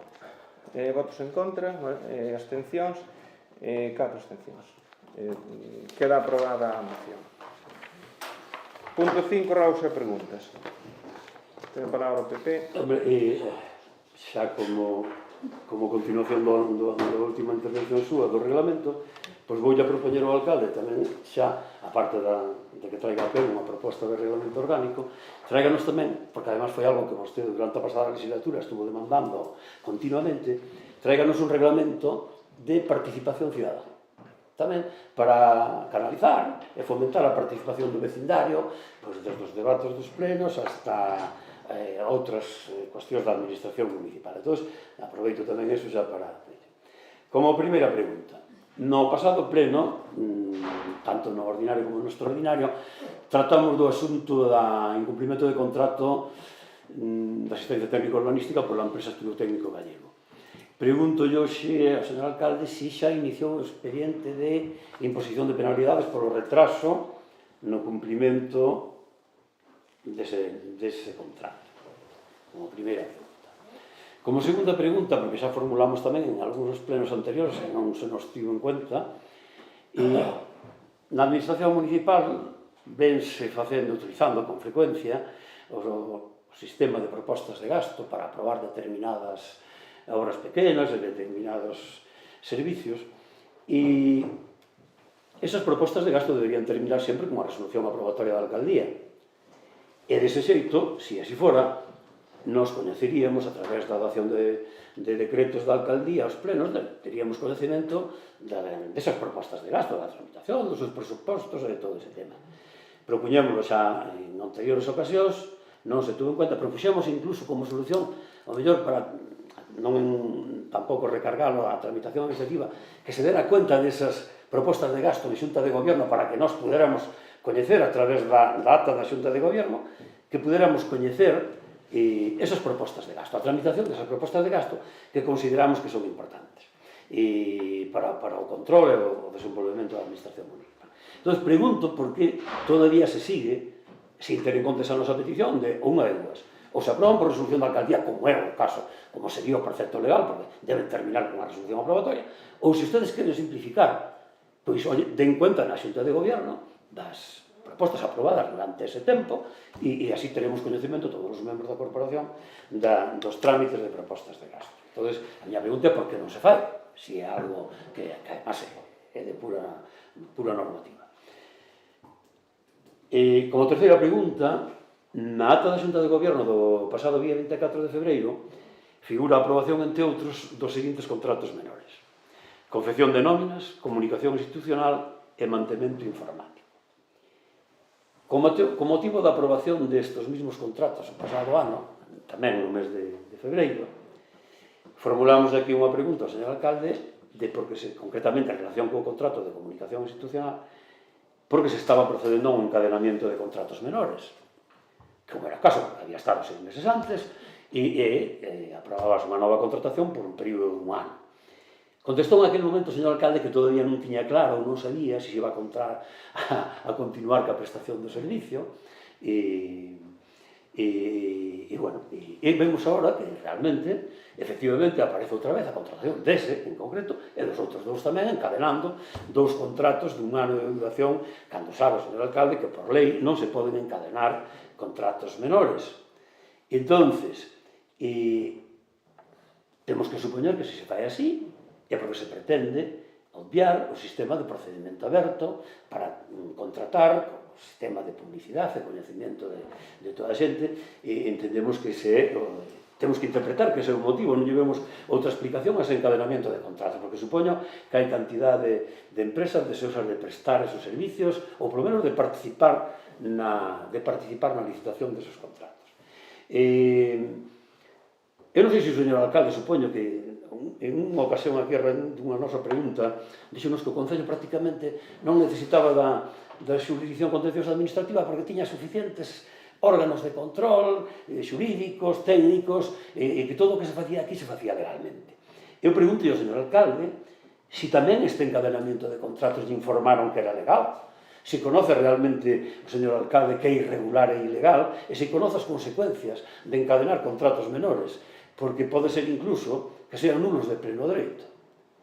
A: votos en contra, abstencións, 4 abstencións. Queda aprobada a moción. Punto 5, Rauxa, preguntas. Ten a palabra o PP.
B: Hombre, xa como continuación da última intervención súa do reglamento, pois voulle a propoñer ao alcalde tamén xa, aparte de que traiga a pena unha proposta de reglamento orgánico, tráiganos tamén, porque además foi algo que vostede durante a pasada legislatura estuvo demandando continuamente, tráiganos un reglamento de participación cidadana. Tamén para canalizar e fomentar a participación do vecindario, pois desde os debates dos plenos hasta outras cuestións da administración municipal. Entón, aproveito tamén eso xa para... Como primeira pregunta, no pasado pleno, tanto no ordinario como no extraordinario, tratamos do asunto da incumprimento de contrato da asistencia técnica urbanística pola empresa Estudio Técnico Gallego. Pregunto yo ao señor alcalde se xa iniciou o expediente de imposición de penalidades polo retraso no cumprimento dese contrato, como primeira pregunta. Como segunda pregunta, porque xa formulamos tamén en algúns plenos anteriores e non se nos tivo en cuenta, na administración municipal vense facendo, utilizando con frecuencia o sistema de propostas de gasto para aprobar determinadas obras pequenas e determinados servicios, e esas propostas de gasto deberían terminar sempre con unha resolución aprobatoria da alcaldía. E dese xeito, se así fora, nos coñeceríamos a través da adopción de decretos da alcaldía aos plenos, teríamos conhecimento desas propostas de gasto, da tramitación, dos seus presupostos e de todo ese tema. Propuñémoslo xa en anteriores ocasións, non se tuvo en cuenta, propuxemos incluso como solución, ao mellor para non tampouco recargalo a tramitación administrativa, que se dera cuenta desas propostas de gasto de Xunta de Gobierno para que nós pudéramos coñecer a través da acta da Xunta de Gobierno, que pudéramos coñecer esas propostas de gasto, a tramitación desas propostas de gasto que consideramos que son importantes para o control e o desenvolvemento da administración municipal. Entón, pregunto por que todavía se sigue sin ter en conta esa nosa petición de unha de dúas. Ou se aproban por resolución da alcaldía, como é o caso, como sería o precepto legal, porque deben terminar con unha resolución aprobatoria, ou se ustedes queren simplificar, pois, den cuenta na Xunta de Gobierno das propostas aprobadas durante ese tempo e así teremos coñecemento todos os membros da corporación dos trámites de propostas de gasto. Entón, a miña pregunta é por que non se fai, se é algo que además é de pura normativa. Como terceira pregunta, na acta da Xunta de Gobierno do pasado día 24 de febreiro figura a aprobación, entre outros, dos seguintes contratos menores: confección de nóminas, comunicación institucional e mantemento informático. Con motivo da aprobación destes mismos contratos o pasado ano, tamén no mes de febreiro, formulamos aquí unha pregunta ao señor alcalde de por que concretamente en relación co contrato de comunicación institucional, porque se estaba procedendo a un encadenamiento de contratos menores, como era o caso, había estado 6 meses antes, e aprobábase unha nova contratación por un período de un ano. Contestou en aquel momento o señor alcalde que todavía non tiña claro ou non sabía se iba a continuar ca prestación do servicio, e vemos agora que realmente, efectivamente, aparece outra vez a contratación dese en concreto e dos outros dous tamén, encadenando 2 contratos dun ano de duración, cando sabe o señor alcalde que por lei non se poden encadenar contratos menores. Entonces, temos que supoñer que se fai así, é porque se pretende obviar o sistema de procedimento aberto para contratar, o sistema de publicidade e coñecimiento de toda a xente, e entendemos que temos que interpretar que ese é o motivo, non llevemos outra explicación a ese encadenamiento de contratos, porque supoño que hai cantidad de empresas desexosas de prestar esos servicios, ou polo menos de participar na licitación desos contratos. Eu non sei se o señor alcalde, supoño que en unha ocasión aquí dunha nosa pregunta dixonos que o Concello prácticamente non necesitaba da xurisdicción contenciosa administrativa porque tiña suficientes órganos de control, xurídicos, técnicos, e que todo o que se facía aquí se facía legalmente. Eu pregunto ao señor alcalde se tamén este encadenamiento de contratos lle informaron que era legal, se conoce realmente o señor alcalde que é irregular e ilegal, e se conoce as consecuencias de encadenar contratos menores, porque pode ser incluso que sean nulos de pleno dereito.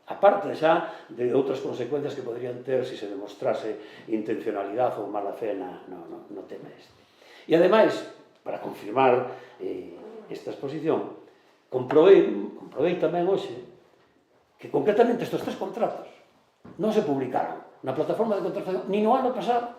B: Aparte xa de outras consecuencias que podrían ter se se demostrase intencionalidade ou mala fe no tema este. E ademais, para confirmar esta exposición, comprobei tamén hoxe que concretamente estes 3 contratos non se publicaron na plataforma de contratación ni no ano pasado,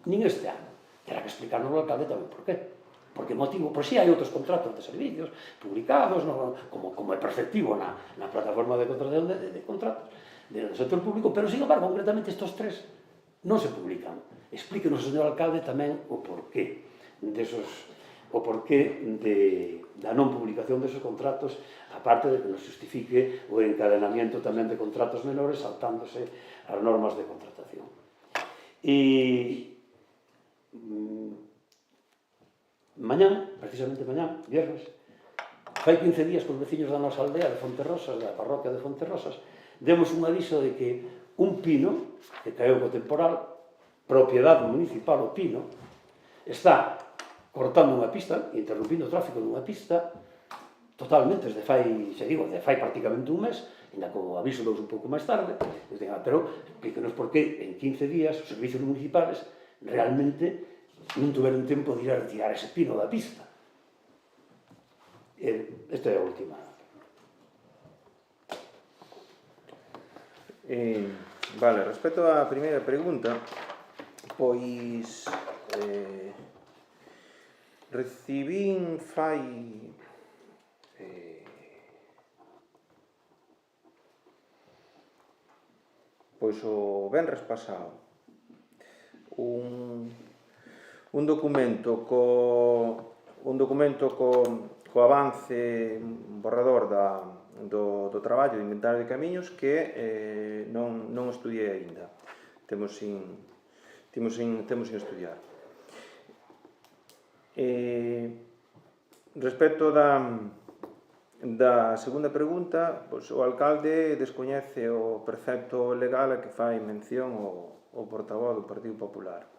B: nin este ano. Terá que explicarnos o alcalde tamén por qué. Por que motivo? Por si hai outros contratos de servicios publicados, como é perceptivo na plataforma de contratación de contratos do sector público, pero, sin embargo, concretamente estes 3 non se publican. Explíquenos, señor alcalde, tamén o porqué da non publicación desos contratos, aparte de que nos justifique o encadenamiento tamén de contratos menores saltándose as normas de contratación. E mañán, precisamente mañán, viernes, fai 15 días que os veciños da nosa aldea de Fonterrosas, da parroquia de Fonterrosas, demos un aviso de que un pino, que caeu co temporal, propiedade municipal, o pino, está cortando unha pista, interrumpindo o tráfico dunha pista, totalmente, desde fai prácticamente un mes, ainda co aviso dous un pouco máis tarde, pero explíquenos por que en 15 días os servicios municipales realmente non tuveron tempo de ir a retirar ese pino da pista. Esta é a última.
A: Vale, respecto á primeira pregunta, pois recibín fai pois o venres pasado un documento co avance borrador do traballo de inventario de camiños que non estudiei aínda. Temos sin estudiar. Respecto da segunda pregunta, o alcalde descoñece o precepto legal a que fai mención o portavoz do Partido Popular.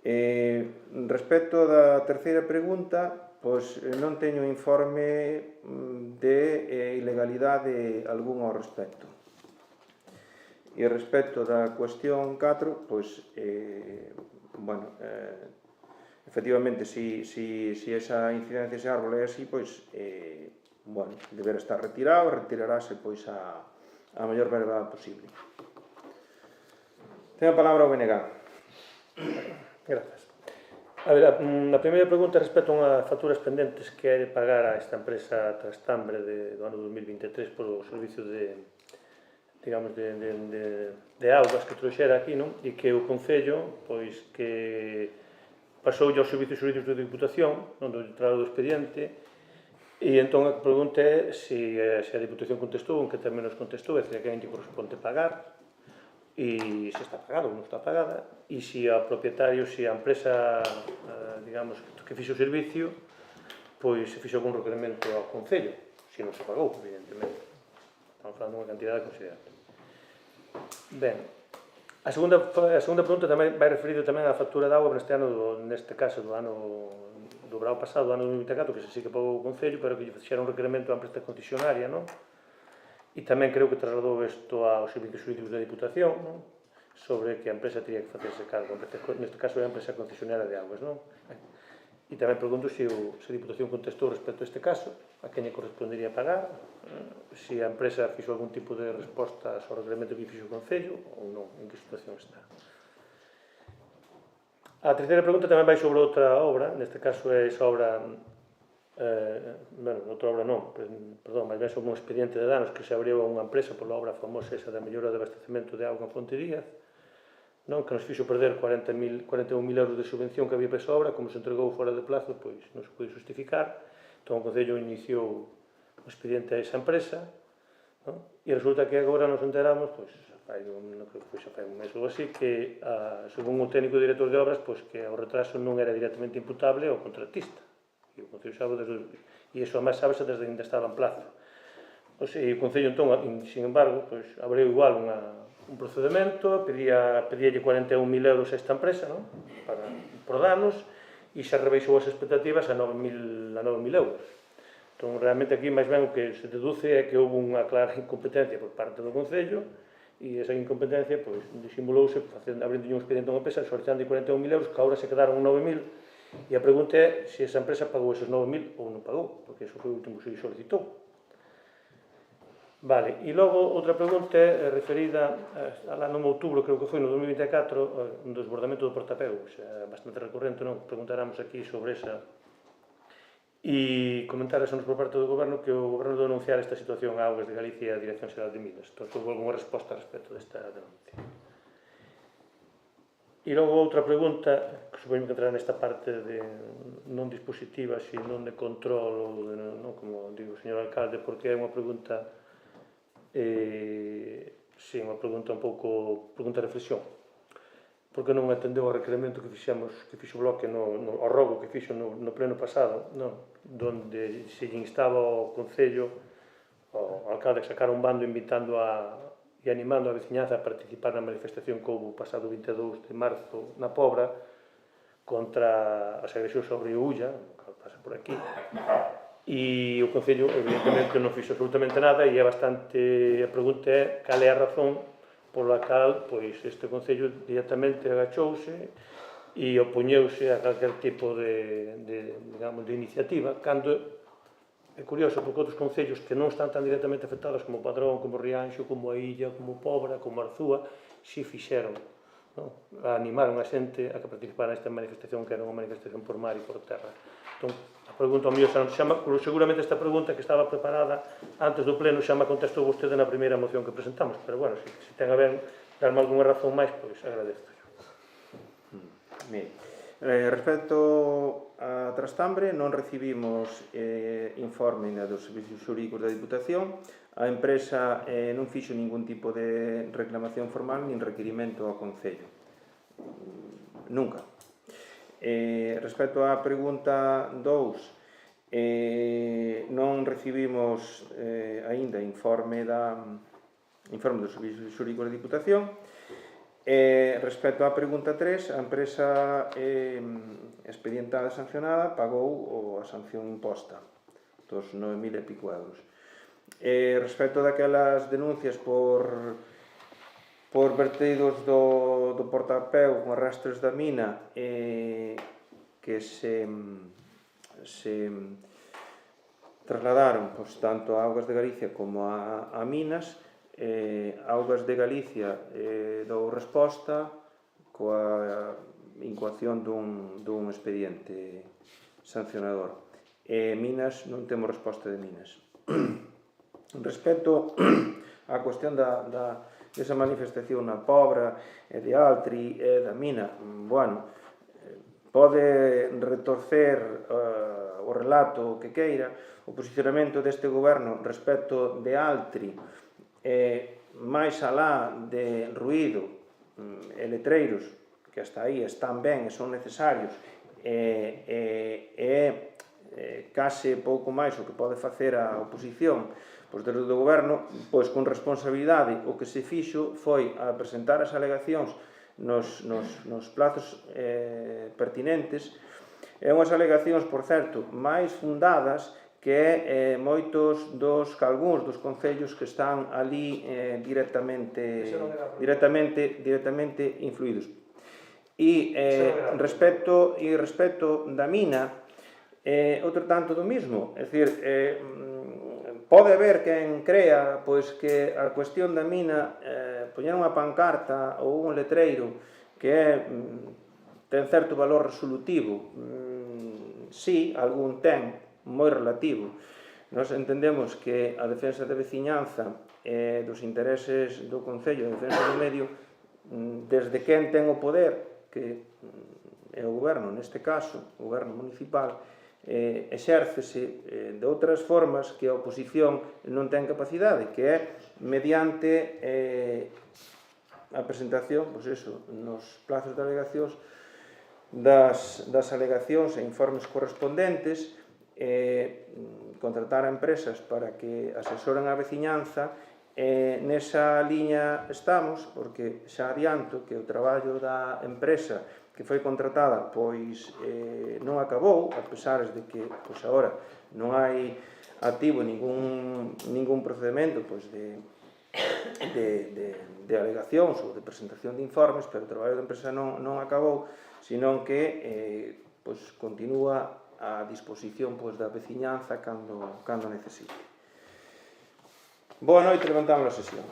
A: Respecto da terceira pregunta, pois non teño informe de ilegalidade algún ao respecto. E respecto da cuestión 4, pois, efectivamente, se esa incidencia ese árbol é así, pois, deberá estar retirado, retirarase pois a maior brevedade posible. Ten a palabra o BNG.
C: Grazas. A ver, a primeira pregunta respecto a unhas facturas pendentes que hai de pagar a esta empresa Trastambre do ano 2023 polo servicio de augas que trouxera aquí, non? E que o Concello, pois, que pasoulle aos servicios de Diputación, non do entrado do expediente, e entón a pregunta é se a Diputación contestou, en que tamén nos contestou, é dicir, a quen lle corresponde pagar, e se está pagada ou non está pagada, e se a propietario, se a empresa, digamos, que fixo o servicio, pois se fixo algún requerimento ao Concello, se non se pagou, evidentemente. Estamos falando de unha cantidade considerable. Ben, a segunda pregunta tamén vai referido tamén á factura de auga neste caso do ano do brao pasado, do ano 2024, que se sí que pagou o Concello, pero que lle fixera un requerimento á empresa concesionaria, non? E tamén creo que trasladou isto aos servicios jurídicos da Diputación, non? Sobre que a empresa teria que facerse cargo, neste caso é a empresa concesionaria de augas, non? E tamén pregunto se a Diputación contestou respecto a este caso, a quen lle correspondería pagar, se a empresa fixo algún tipo de resposta ao requerimento que fixo o Concello ou non, en que situación está. A terceira pregunta tamén vai sobre outra obra, neste caso é esa obra, outra obra non, perdón, mas ben sobre un expediente de danos que se abriu a unha empresa pola obra famosa esa da mellora de abastecemento de auga en Ponte Díaz, non, que nos fixo perder 41.000 euros de subvención que había para esa obra, como se entregou fora de plazo, pois non se pode justificar, entón o Concello iniciou o expediente a esa empresa, non? E resulta que agora nos enteramos, pois, fai un mes ou así, que, según o técnico director de obras, pois que o retraso non era directamente imputable ao contratista. E o Concello sabe e iso máis sábese desde ainda estaba en plazo. E o Concello, entón, sin embargo, pois, abriu igual un procedimento, pedíalle 41.000 euros a esta empresa, non? Por danos, e xa rebaixou as expectativas a 9.000 euros. Entón, realmente aquí máis ben o que se deduce é que houve unha clara incompetencia por parte do Concello e esa incompetencia pois, disimulouse abrindo un expediente a unha empresa solicitando 41.000 euros que agora se quedaron 9.000 e a pregunta é se esa empresa pagou esos 9.000 ou non pagou, porque eso foi o último que se solicitou. Vale, e logo outra pregunta é referida alá no outubro, creo que foi no 2024, un desbordamento do Portapeu, xa bastante recurrente, non? Preguntáramos aquí sobre esa e comentaras por parte do Goberno que o Goberno de denunciar esta situación a Augas de Galicia e a Dirección Xeral de Minas. Entón, houve alguna resposta respecto desta denuncia. E logo outra pregunta, que supoño que entrará nesta parte de non dispositiva, sino non de control, ou de, non, como digo o señor alcalde, porque é unha pregunta, sí, unha pregunta un pouco, pregunta de reflexión. Porque non atendeu ao requerimento que fixo o Bloque ao rogo que fixo no pleno pasado, donde se instaba ao Concello, ao alcalde, a sacar un bando invitando e animando a veciñanza a participar na manifestación que houve o pasado 22 de marzo na Pobra contra as agresións sobre o Ulla, que pasa por aquí, e o Concello evidentemente non fixo absolutamente nada e a pregunta é cal é a razón pola cal pois, este Concello directamente agachouse e opoñeuse a calquer tipo de iniciativa, cando é curioso, porque outros concellos que non están tan directamente afectados como Padrón, como Rianxo, como a Illa, como Pobra, como Arzúa, si fixeron, animaron a xente a que participara nesta manifestación, que era unha manifestación por mar e por terra. Entón, a pregunta ao mío seguramente esta pregunta que estaba preparada antes do pleno xa me contestou vostede na primeira moción que presentamos, pero bueno, se ten a ben darme algunha razón máis, pois agradezo.
A: Respecto a Trastambre, non recibimos informe dos servicios xurídicos da Diputación. A empresa non fixo ningún tipo de reclamación formal nin requirimento ao Concello. Nunca. Respecto á pregunta 2, non recibimos aínda informe dos servicios xurídicos da Diputación. Respecto á pregunta 3, a empresa expedientada e sancionada pagou a sanción imposta dos 9.000 e pico euros. Respecto daquelas denuncias por vertidos do Portapeu con arrastres da mina que se trasladaron tanto a Augas de Galicia como a Minas, Augas de Galicia dou resposta coa incoación dun expediente sancionador. Minas non temos resposta de Minas. Respecto á cuestión desa manifestación na Pobra e de Altri e da mina, bueno, pode retorcer o relato que queira. O posicionamento deste goberno respecto de Altri máis alá de ruído e letreiros que hasta aí están ben e son necesarios case pouco máis o que pode facer a oposición pois desde o goberno, pois con responsabilidade o que se fixo foi a presentar as alegacións nos plazos pertinentes e unhas alegacións, por certo, máis fundadas que moitos algúns dos concellos que están ali directamente influídos. E respecto da mina, outro tanto do mismo, é dicir, pode haber quen crea pois que a cuestión da mina poñer unha pancarta ou un letreiro que ten certo valor resolutivo, si, algún ten, moi relativo. Nós entendemos que a defensa da veciñanza e dos intereses do Concello, a defensa do medio, desde quen ten o poder, que é o goberno, neste caso, o goberno municipal, exércese de outras formas que a oposición non ten capacidade, que é mediante a presentación, pois eso, nos plazos de alegacións das alegacións e informes correspondentes, contratar a empresas para que asesoren a veciñanza. Nesa liña estamos, porque xa adianto que o traballo da empresa que foi contratada pois non acabou, a pesar de que pois agora non hai activo ningún procedimento pois, de alegacións ou de presentación de informes, pero o traballo da empresa non acabou, senón que pois, continúa a disposición pois, da veciñanza cando necesite. Boa noite, levantamos a sesión.